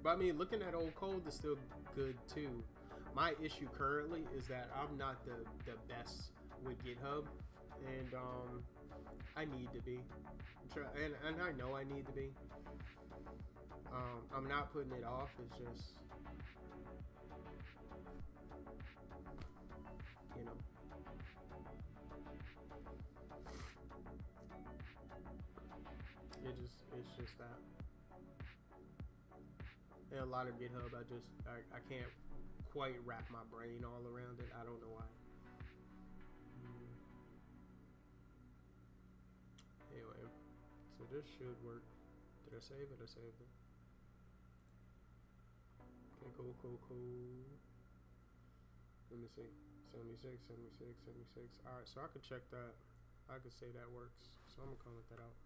But I mean, looking at old code is still good too. My issue currently is that I'm not the best with GitHub, and I need to be, and I know I need to be. I'm not putting it off. It's just, you know. It's just that. And a lot of GitHub, I can't quite wrap my brain all around it. I don't know why. Anyway, so this should work. Did I save it? I saved it. Okay, cool. Let me see. 76. Alright, so I could check that. I could say that works. So I'm gonna comment that out.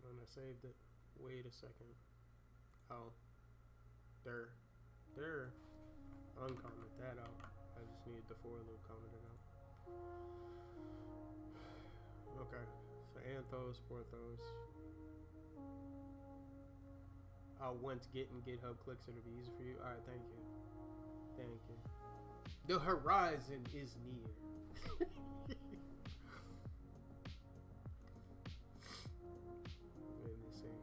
And I saved it. Wait a second. Oh. There. Uncomment that out. I just need the for loop commented out. Okay. So Anthos, Porthos. Once getting GitHub clicks, it'll be easy for you. Alright, thank you. Thank you. The horizon is near. Let me see.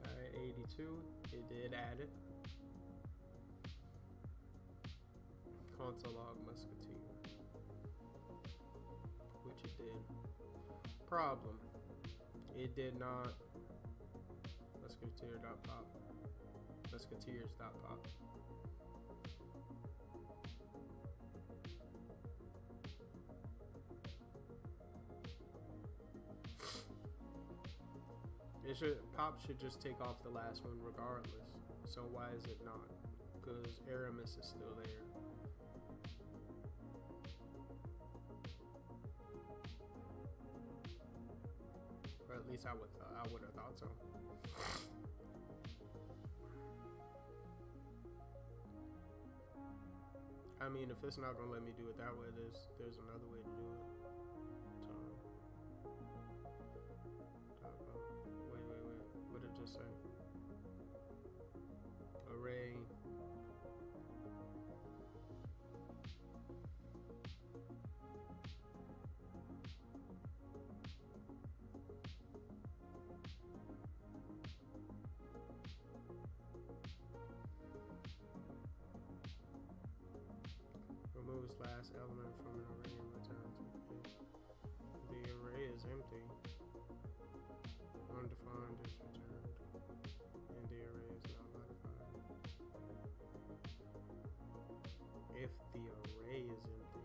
Alright, 82. It did add it. Console log musketeer. Which it did. Problem. It did not. Musketeer.pop. Musketeers.pop. Pop should just take off the last one regardless. So why is it not? Because Aramis is still there. Or at least I would have thought so. I mean, if it's not gonna let me do it that way, there's another way to do it. So, last element from an array and return to it. The array is empty. Undefined is returned, and the array is not modified. If the array is empty,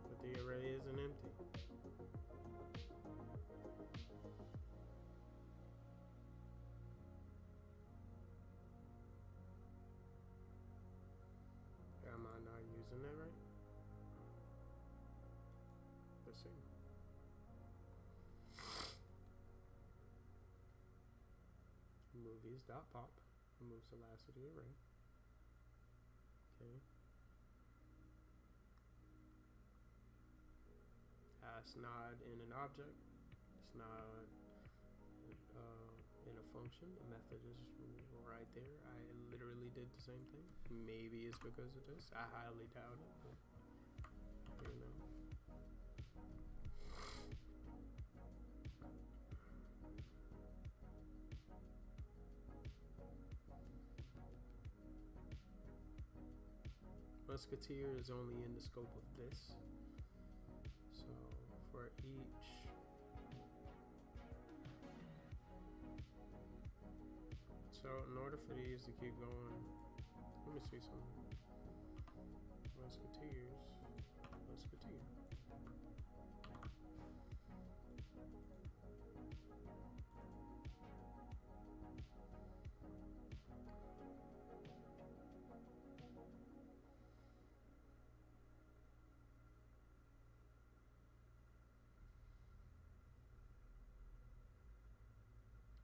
but the array isn't empty. Am I not using that right? Let's see. Movies.pop removes the last of the array. Okay. It's not in an object. It's not in a function. The method is right there. I literally did the same thing. Maybe it's because of this. I highly doubt it. But, you know. Musketeer is only in the scope of this. So for each in order for these to keep going, let me see something. Musketeer.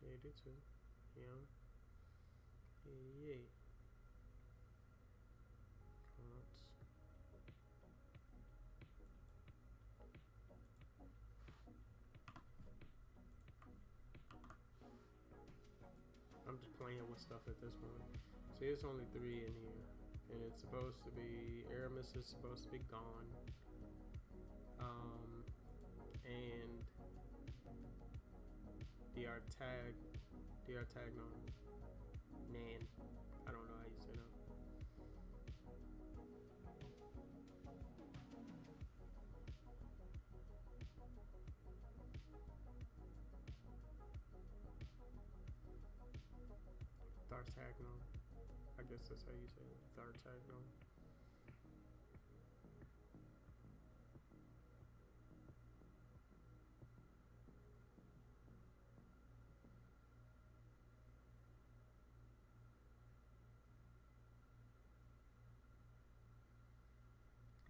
82. Yeah. 88. I'm just playing with stuff at this point. See, it's only 3 in here. And it's supposed to be, Aramis is supposed to be gone. And the Artagnan. Nan. I don't know how you say that. Thartagnon. I guess that's how you say it. Thartagnon.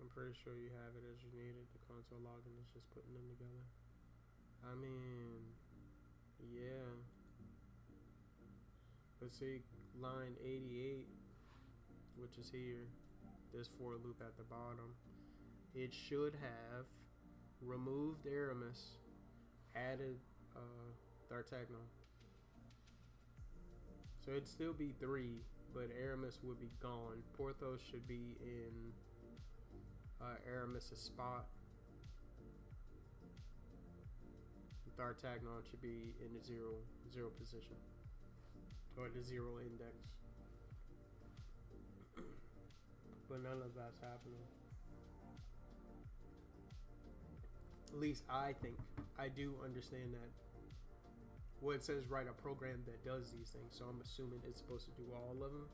I'm pretty sure you have it as you need it. The console login is just putting them together. I mean, yeah. Let's see, line 88, which is here, this for loop at the bottom. It should have removed Aramis, added Thartagnon. So it'd still be 3, but Aramis would be gone. Porthos should be in Aramis' spot. Thartagnon should be in the zero position. Or the 0 index. But none of that's happening. At least I think. I do understand that. Well, it says write a program that does these things, so I'm assuming it's supposed to do all of them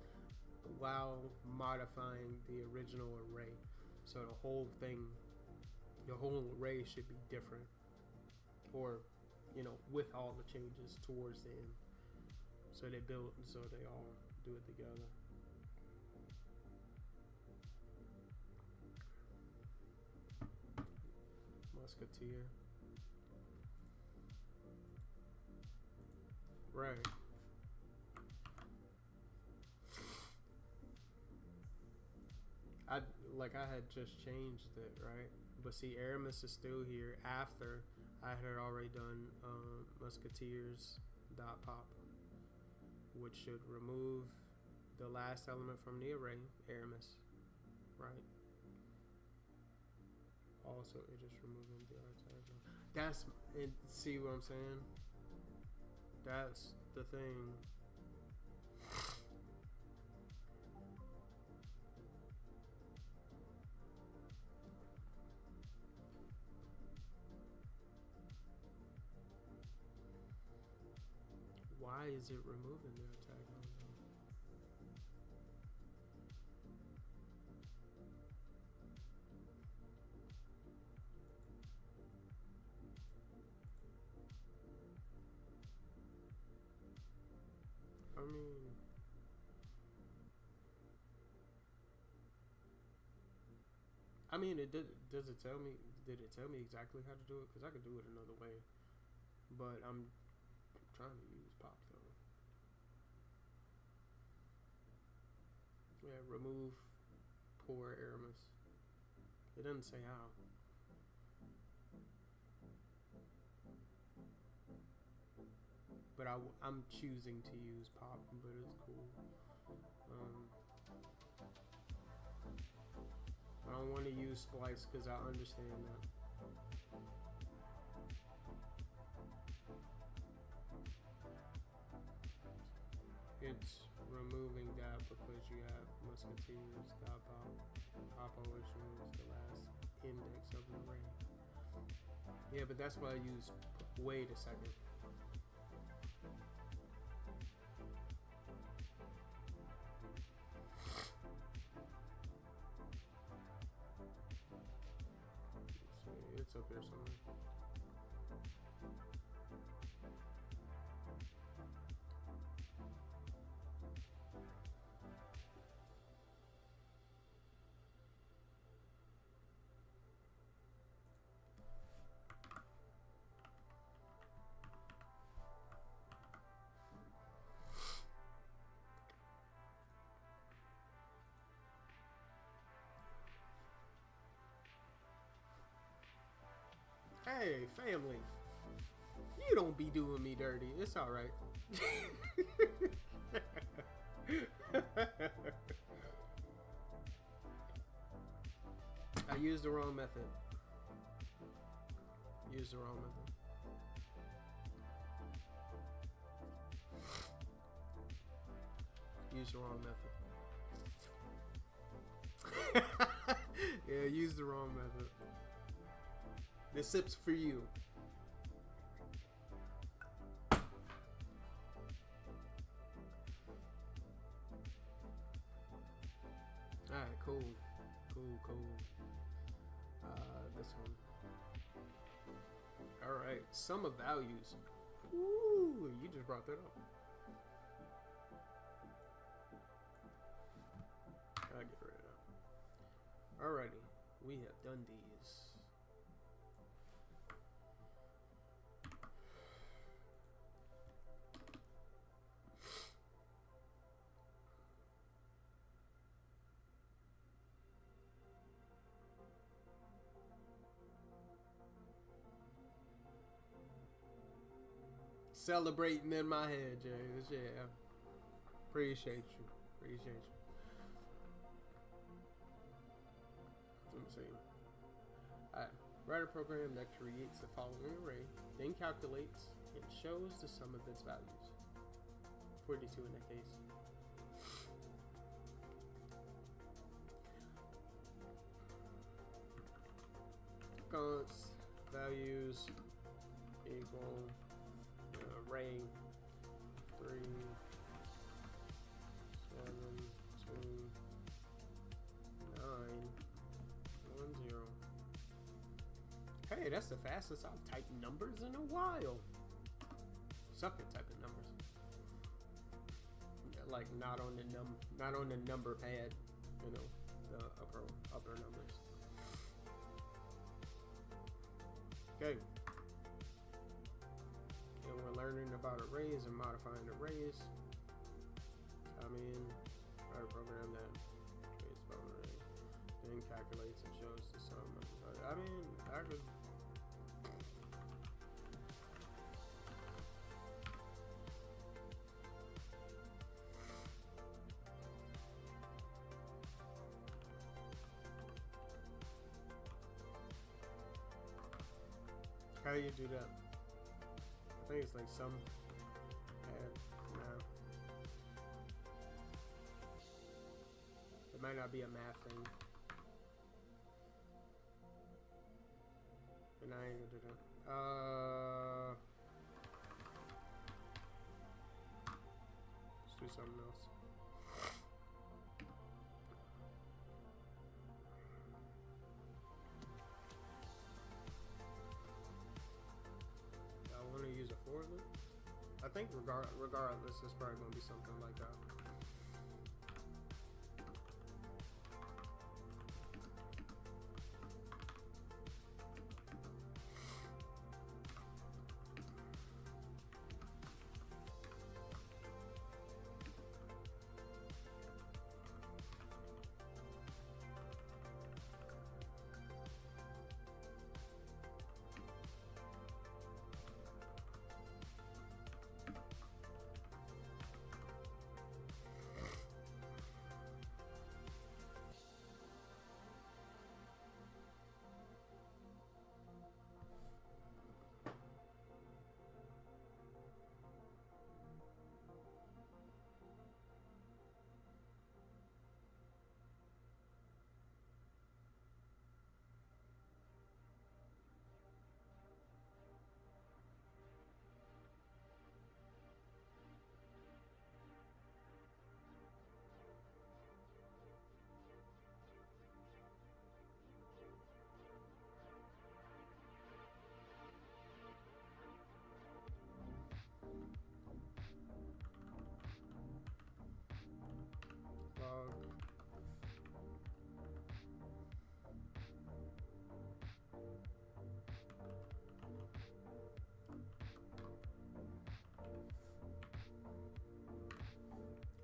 while modifying the original array. So the whole thing, the whole array should be different. Or, you know, with all the changes towards the end. So they build, so they all do it together. Musketeer. Right. I had just changed it, right? But see, Aramis is still here after I had already done Musketeers.pop, which should remove the last element from the array, Aramis, right? Also, it is removing the Artagnan. That's, and see what I'm saying? That's the thing. Why is it removing the attack? I mean, it did. Does it tell me? Did it tell me exactly how to do it? Because I could do it another way, but I'm trying to use pop though. Yeah, remove poor Aramis. It doesn't say how. But I'm choosing to use pop, but it's cool. I don't want to use splice because I understand that. It's removing that because you have musketeers, got pop. Pop always removes the last index of an array. Yeah, but that's why I use. Wait a second. It's up here somewhere. Hey, family. You don't be doing me dirty. It's alright. I used the wrong method. Used the wrong method. Use the wrong method. Yeah, use the wrong method. This sip's for you. Alright, cool. Cool. This one. Alright, sum of values. Ooh, you just brought that up. I'll get rid of that. Alrighty, we have done these. Celebrating in my head, James. Yeah. Appreciate you. Let me see. Alright. Write a program that creates the following array, then calculates and shows the sum of its values. 42 in that case. Const values equal array 3 7 2 9 1 0. Hey, that's the fastest I've typed numbers in a while. Suck at typing numbers. Like not on the number pad, you know, the upper numbers. Okay. And we're learning about arrays and modifying arrays. Come in, write a program that creates an array, then calculates and shows the sum. I mean, I could. How do you do that? I think it's like some no. It might not be a math thing. But now I ain't gonna do that. do something else. I want to use a forward loop. I think regardless, it's probably gonna be something like that.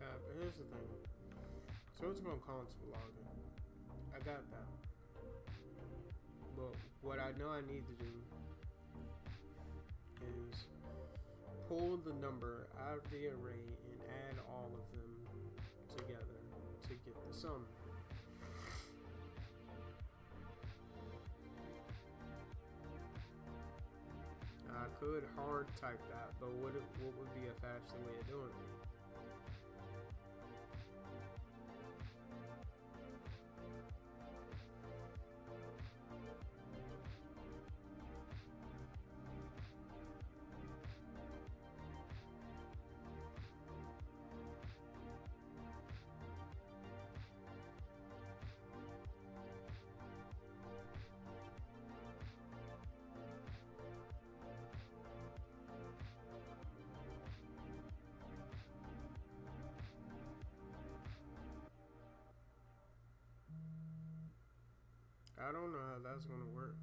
But here's the thing. So it's gonna console login. I got that. But what I know I need to do is pull the number out of the array and add all of them together to get the sum. I could hard type that, but what would be a faster way of doing it? I don't know how that's gonna work.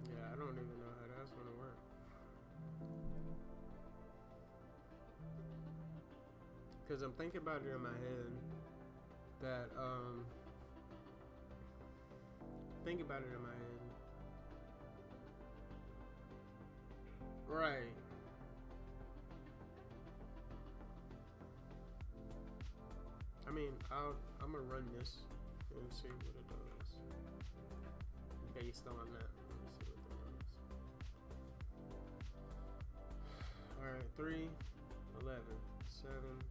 Yeah, I don't even know how that's gonna work. Because I'm thinking about it in my head that, think about it in my head. Right. I mean, I'm gonna run this and see what it does. Based on that, let's see what it does. Alright, 3, 11, 7,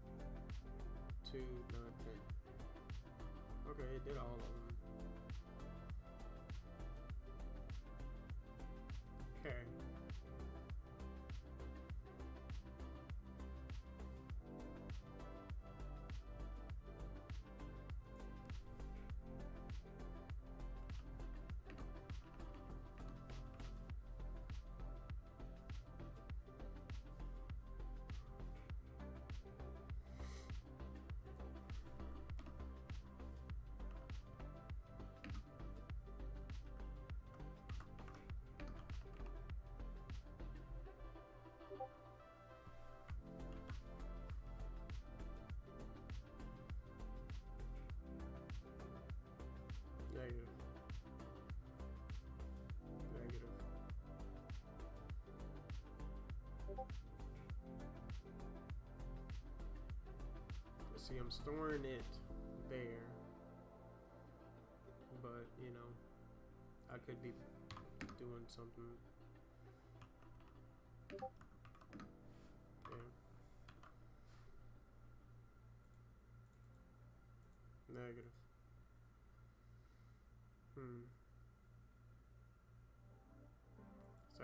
2, 9, 10. Okay, it did all of them. Okay. Negative. Negative. See, I'm storing it there, but you know, I could be doing something. Yeah.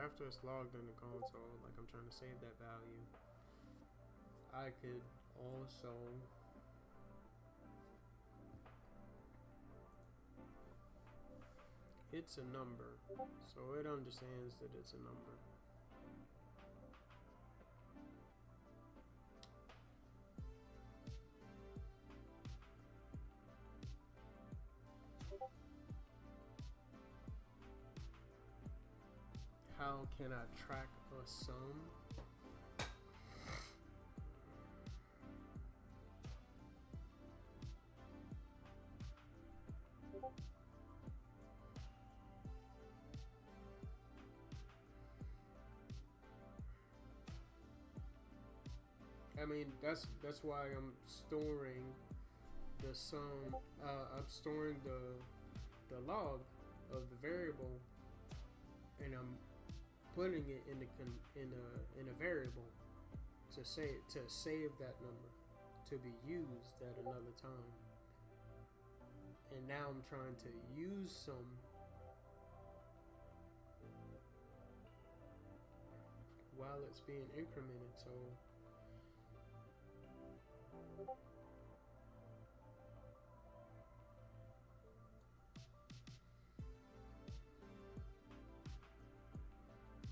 after it's logged in the console, like I'm trying to save that value, I could also it's a number, so it understands that it's a number. How can I track a sum? I mean, that's why I'm storing the sum. I'm storing the log of the variable, and I'm putting it in a variable to save that number to be used at another time. And now I'm trying to use some while it's being incremented. So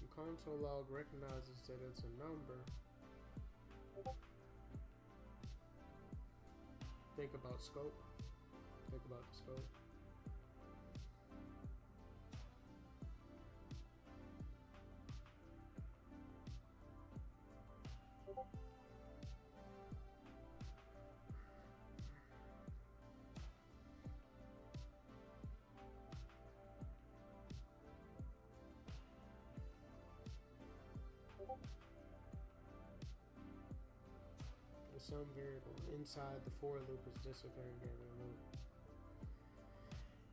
the console log recognizes that it's a number. Think about scope. Think about the scope. Some variable inside the for loop is just a variable loop.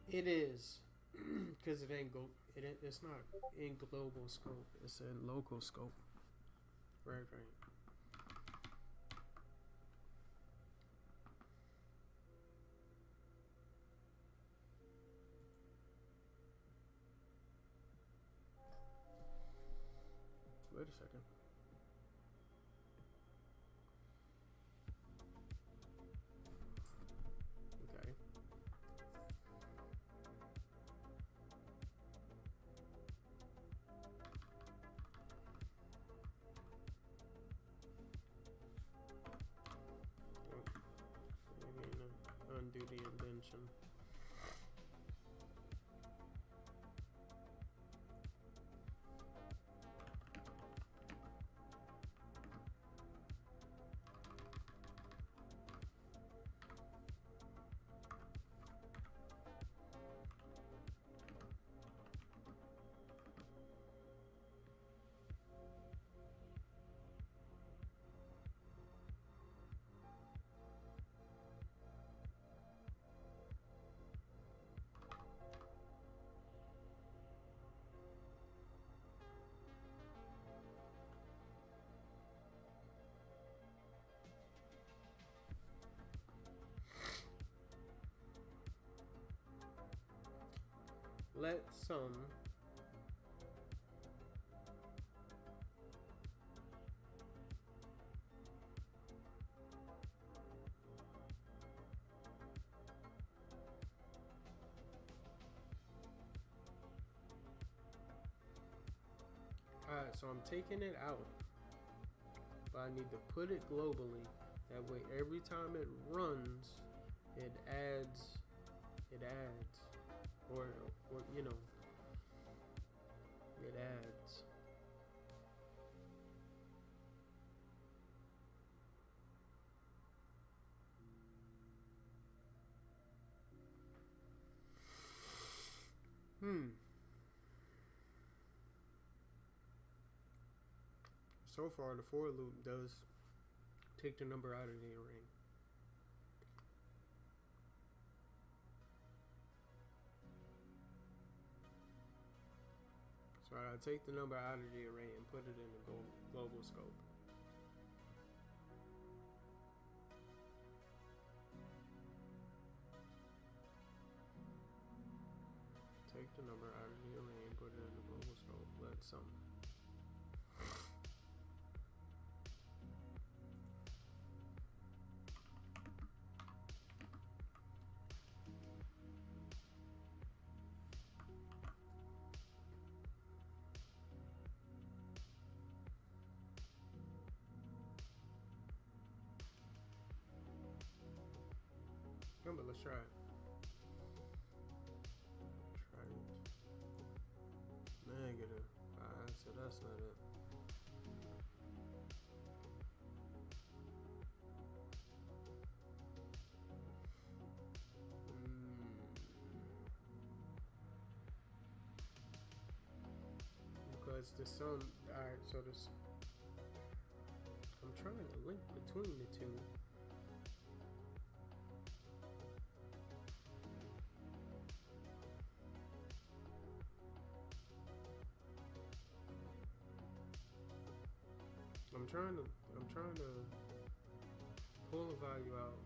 It is, because it's not in global scope. It's in local scope. Right. Wait a second. Undo the indentation. Let some Alright, so I'm taking it out, but I need to put it globally. That way every time it runs, it adds, or you know, it adds. So far, the for loop does take the number out of the array. So I take the number out of the array and put it in the global scope. Take the number out of the array and put it in the global scope. Let some. No, but let's try it. Try it. Negative. Alright, so that's not it. Because the sum. Alright, so this. I'm trying to link between the two. I'm trying to pull a value out.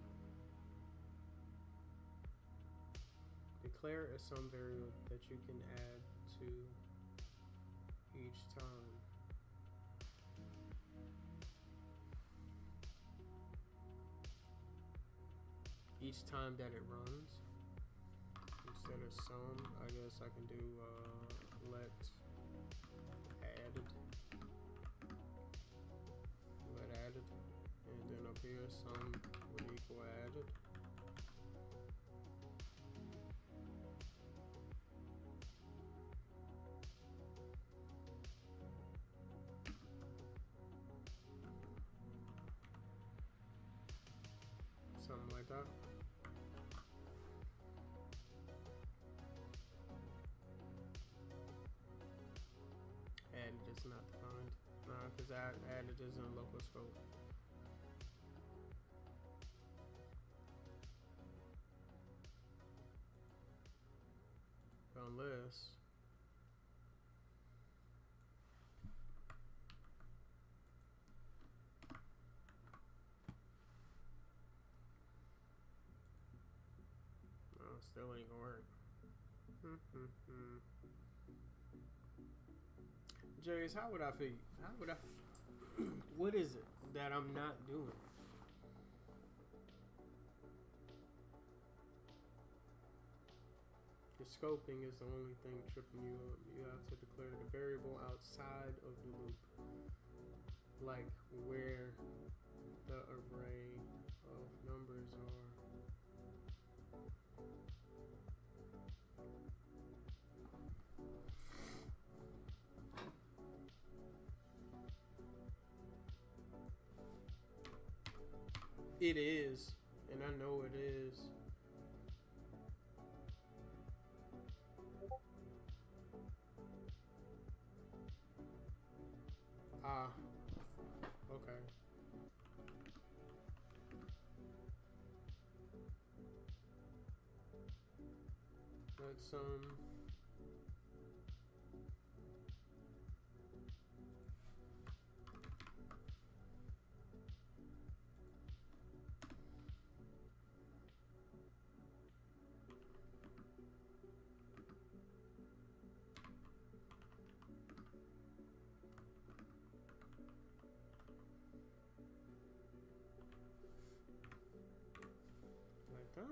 Declare a sum variable that you can add to each time. Each time that it runs. Instead of sum, I guess I can do let added. And then up here sum would equal added. Something like that. Added is not defined. Because added is in local scope. Unless still ain't gonna work. Jace, how would I figure? What is it that I'm not doing? The scoping is the only thing tripping you up. You have to declare the variable outside of the loop, like where the array of numbers are. It is, and I know it is. Okay. Let's like that.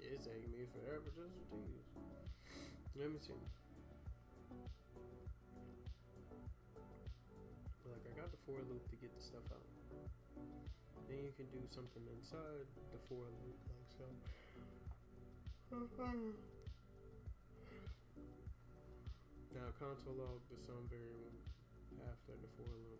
It's taking me forever just to use. Let me see. Like I got the for loop to get the stuff out. Then you can do something inside the for loop, like so. Now console log the sum variable after the for loop.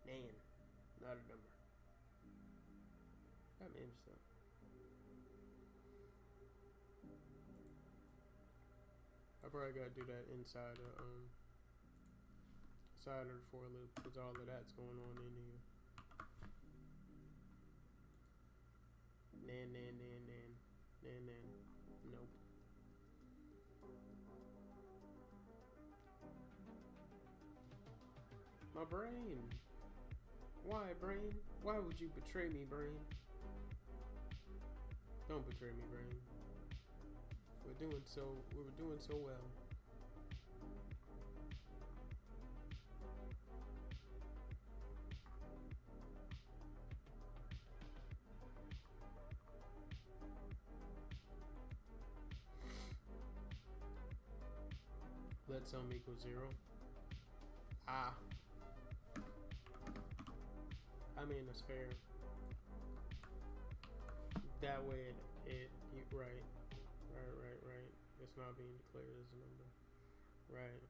Nan, not a number. That means stuff. I probably gotta do that inside of side of the for loop because all of that's going on in here. Nan. Nope. My brain. Why, brain? Why would you betray me, brain? Don't betray me, brain. We were doing so well. Let sum equal 0. Ah. I mean, it's fair. That way right. It's not being declared as a number. Right.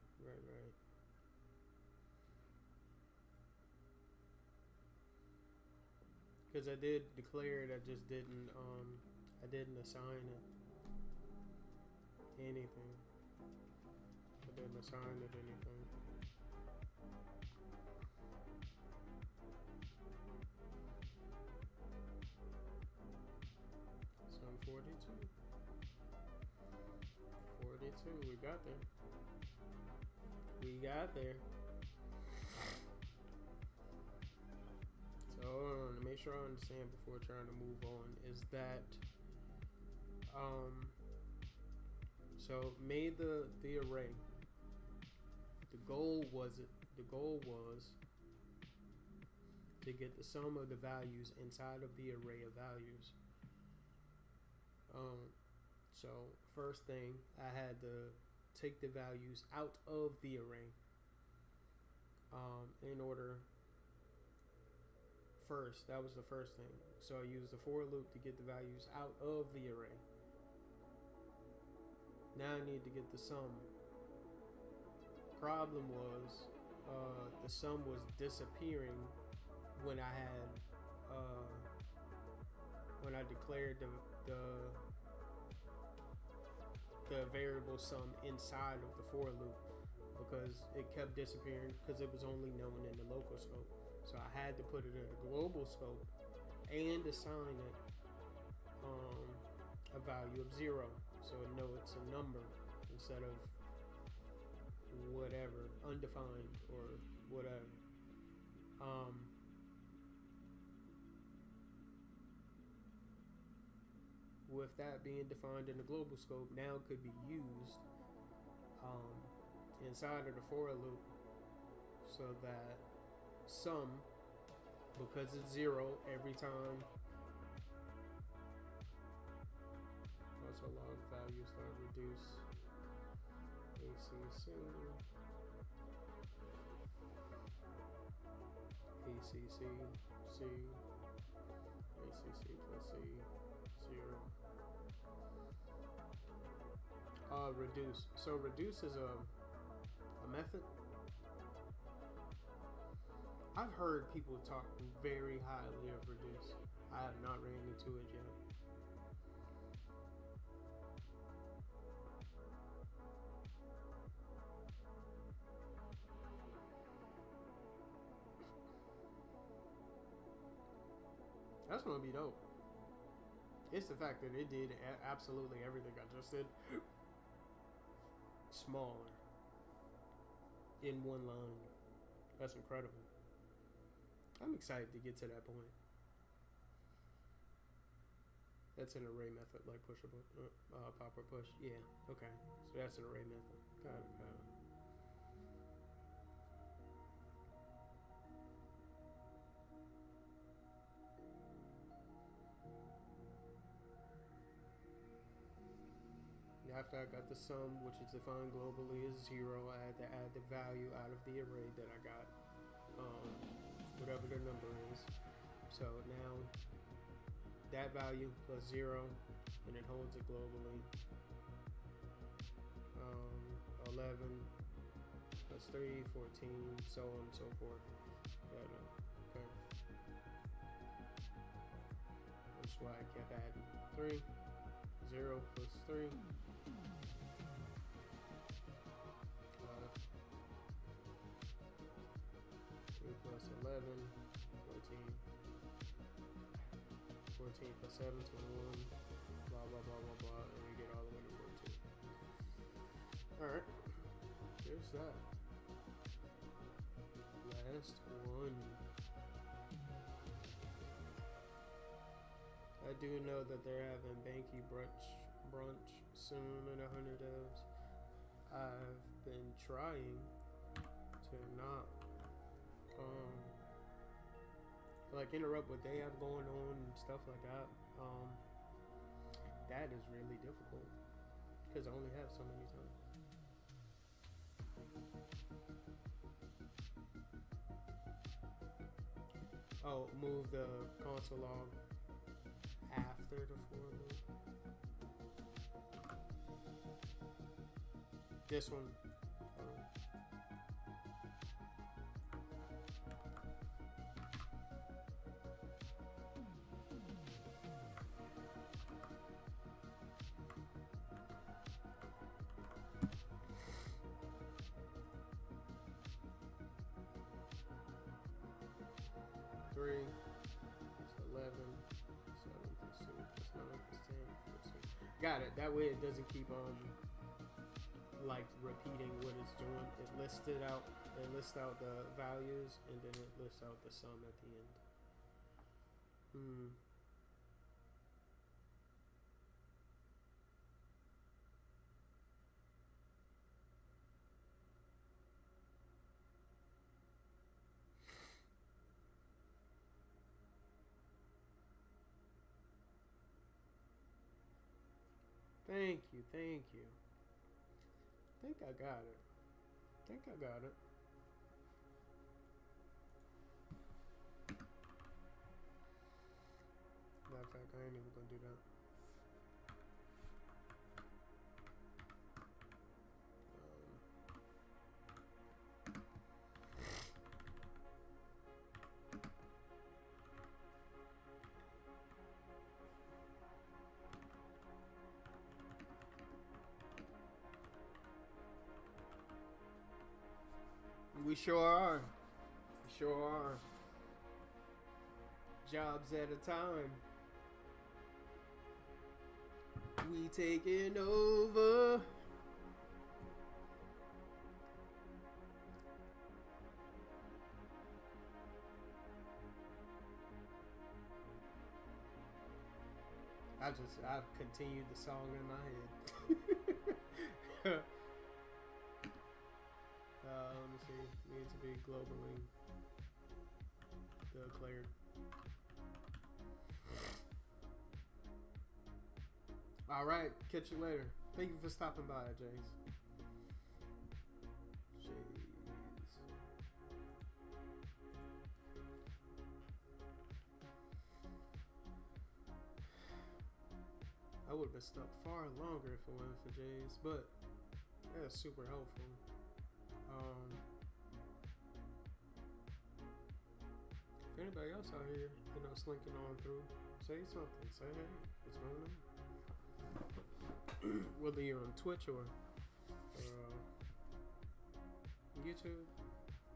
Because I did declare it, I just didn't assign it anything. I didn't assign it anything. Sum 42. 42, we got there. So to make sure I understand before trying to move on is that so made the array. The goal was to get the sum of the values inside of the array of values. So first thing, I had to take the values out of the array. In order, that was the first thing. So I used the for loop to get the values out of the array. Now I need to get the sum. Problem was, the sum was disappearing when I had, when I declared the variable sum inside of the for loop, because it kept disappearing because it was only known in the local scope. So I had to put it in the global scope and assign it a value of 0, so it know it's a number instead of whatever, undefined or whatever. With that being defined in the global scope, now could be used inside of the for loop, so that sum, because it's 0 every time. Also log values that reduce ACC C ACC plus C 0. Reduce. So reduce is a method. I've heard people talk very highly of reduce. I have not ran into it yet. That's gonna be dope. It's the fact that it did absolutely everything I just did, smaller, in one line. That's incredible. I'm excited to get to that point. That's an array method, like push or pop or push. Yeah, okay. So that's an array method. Got it. After I got the sum, which is defined globally as 0, I had to add the value out of the array that I got, whatever the number is. So now that value plus 0, and it holds it globally. 11 plus 3, 14, so on and so forth. Okay. That's why I kept adding 3. 0 plus 3. plus 11, 14. 14 plus 7, 21. Blah, blah, blah, blah, blah. And we get all the way to 14. Alright. There's that. Last one. I do know that they're having Banky brunch soon in 100 devs. I've been trying to not like interrupt what they have going on and stuff like that. That is really difficult because I only have so many times. Oh, move the console log after the for loop. This one. 3, it's 11, 7 plus 2 plus 9 plus 10 plus 2. Got it. That way it doesn't keep like repeating what it's doing. It lists out the values and then it lists out the sum at the end. Thank you. I think I got it. Matter of fact, I ain't even gonna do that. We sure are. Jobs at a time. We taking over. I've continued the song in my head. Let me see. Needs to be globally declared. All right. Catch you later. Thank you for stopping by, Jace. I would have been stuck far longer if it wasn't for Jays, but that's super helpful. If anybody else out here, slinking on through, say something. Say, hey, what's going on? Whether you're on Twitch or YouTube,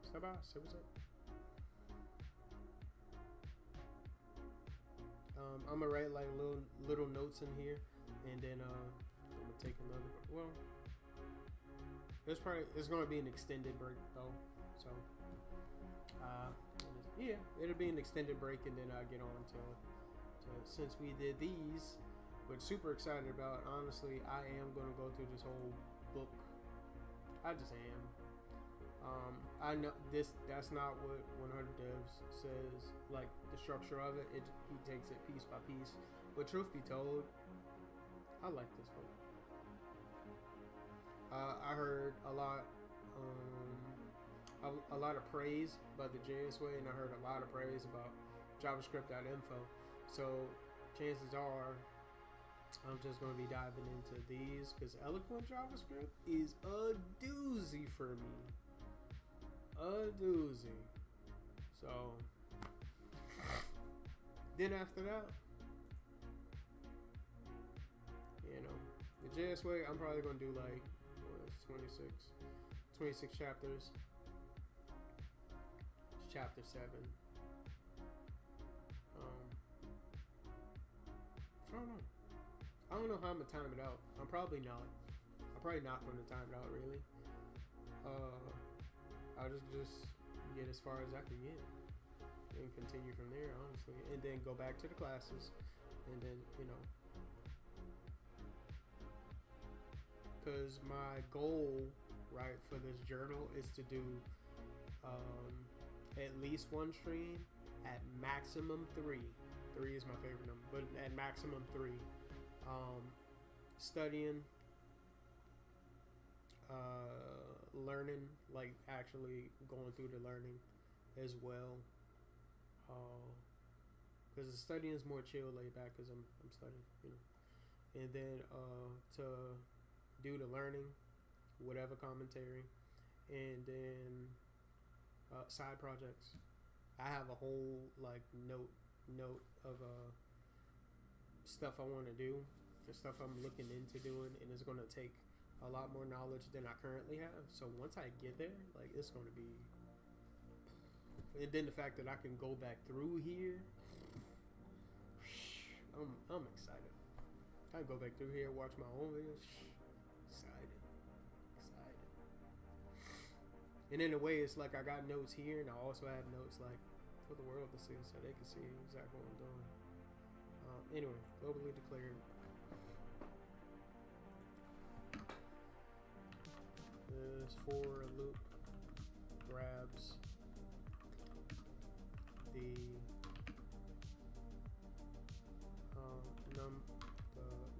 stop by, say what's up. I'm gonna write like little notes in here, and then I'm gonna take another. Well, it's gonna be an extended break though, so yeah, it'll be an extended break, and then I'll get on to since we did these, but super excited about. Honestly, I am gonna go through this whole book. I just am. I know that's not what 100 Devs says, like the structure of it. He takes it piece by piece. But truth be told, I like this book. I heard a lot of praise about the JS way, and I heard a lot of praise about JavaScript.info. So chances are I'm just going to be diving into these because Eloquent JavaScript is a doozy for me. A doozy. So then after that, the JS way, I'm probably going to do like 26 chapters. chapter 7. I don't know. I don't know how I'm gonna time it out. I'm probably not going to time it out really. I'll just get as far as I can get and continue from there, honestly, and then go back to the classes, and then because my goal, right, for this journal is to do at least one stream, at maximum 3. 3 is my favorite number, but at maximum 3. Studying, learning, like actually going through the learning as well. Because the studying is more chill, laid back, because I'm studying, And then to do the learning, whatever commentary, and then side projects. I have a whole like note of stuff I want to do, the stuff I'm looking into doing, and it's gonna take a lot more knowledge than I currently have. So once I get there, like it's gonna be, and then the fact that I can go back through here, I'm excited. I can go back through here, watch my own videos. Excited. And in a way, it's like I got notes here, and I also have notes like for the world to see, so they can see exactly what I'm doing. Anyway, globally declared. This for loop grabs the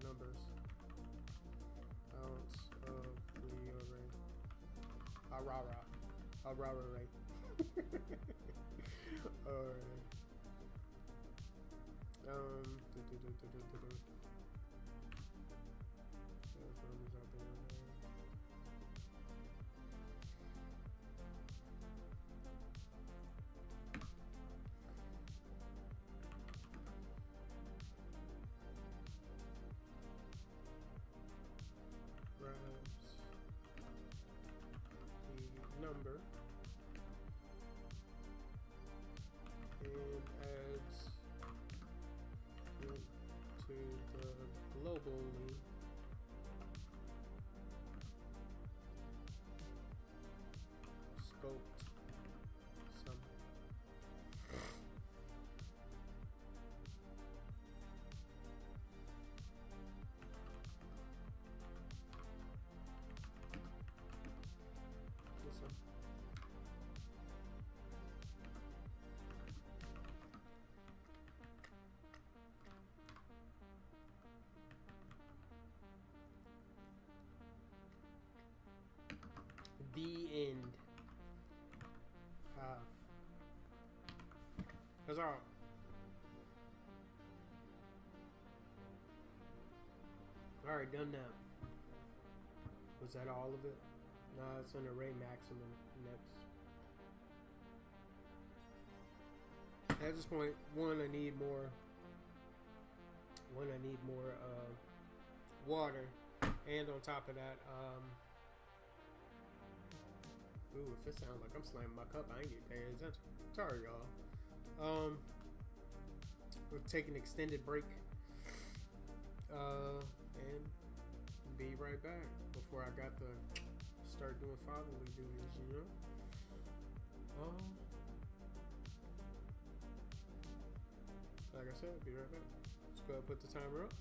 numbers ounce of the array. Array. Alright. Number and adds it to the globally scoped sum. This one. The end. That's all. Alright, done that. Was that all of it? No, it's an array maximum next. At this point, I need more water, and on top of that, ooh, if it sounds like I'm slamming my cup, I ain't even paying attention. Sorry, y'all. We'll take an extended break, and be right back before I got to start doing fatherly duties, Like I said, be right back. Let's go ahead and put the timer up.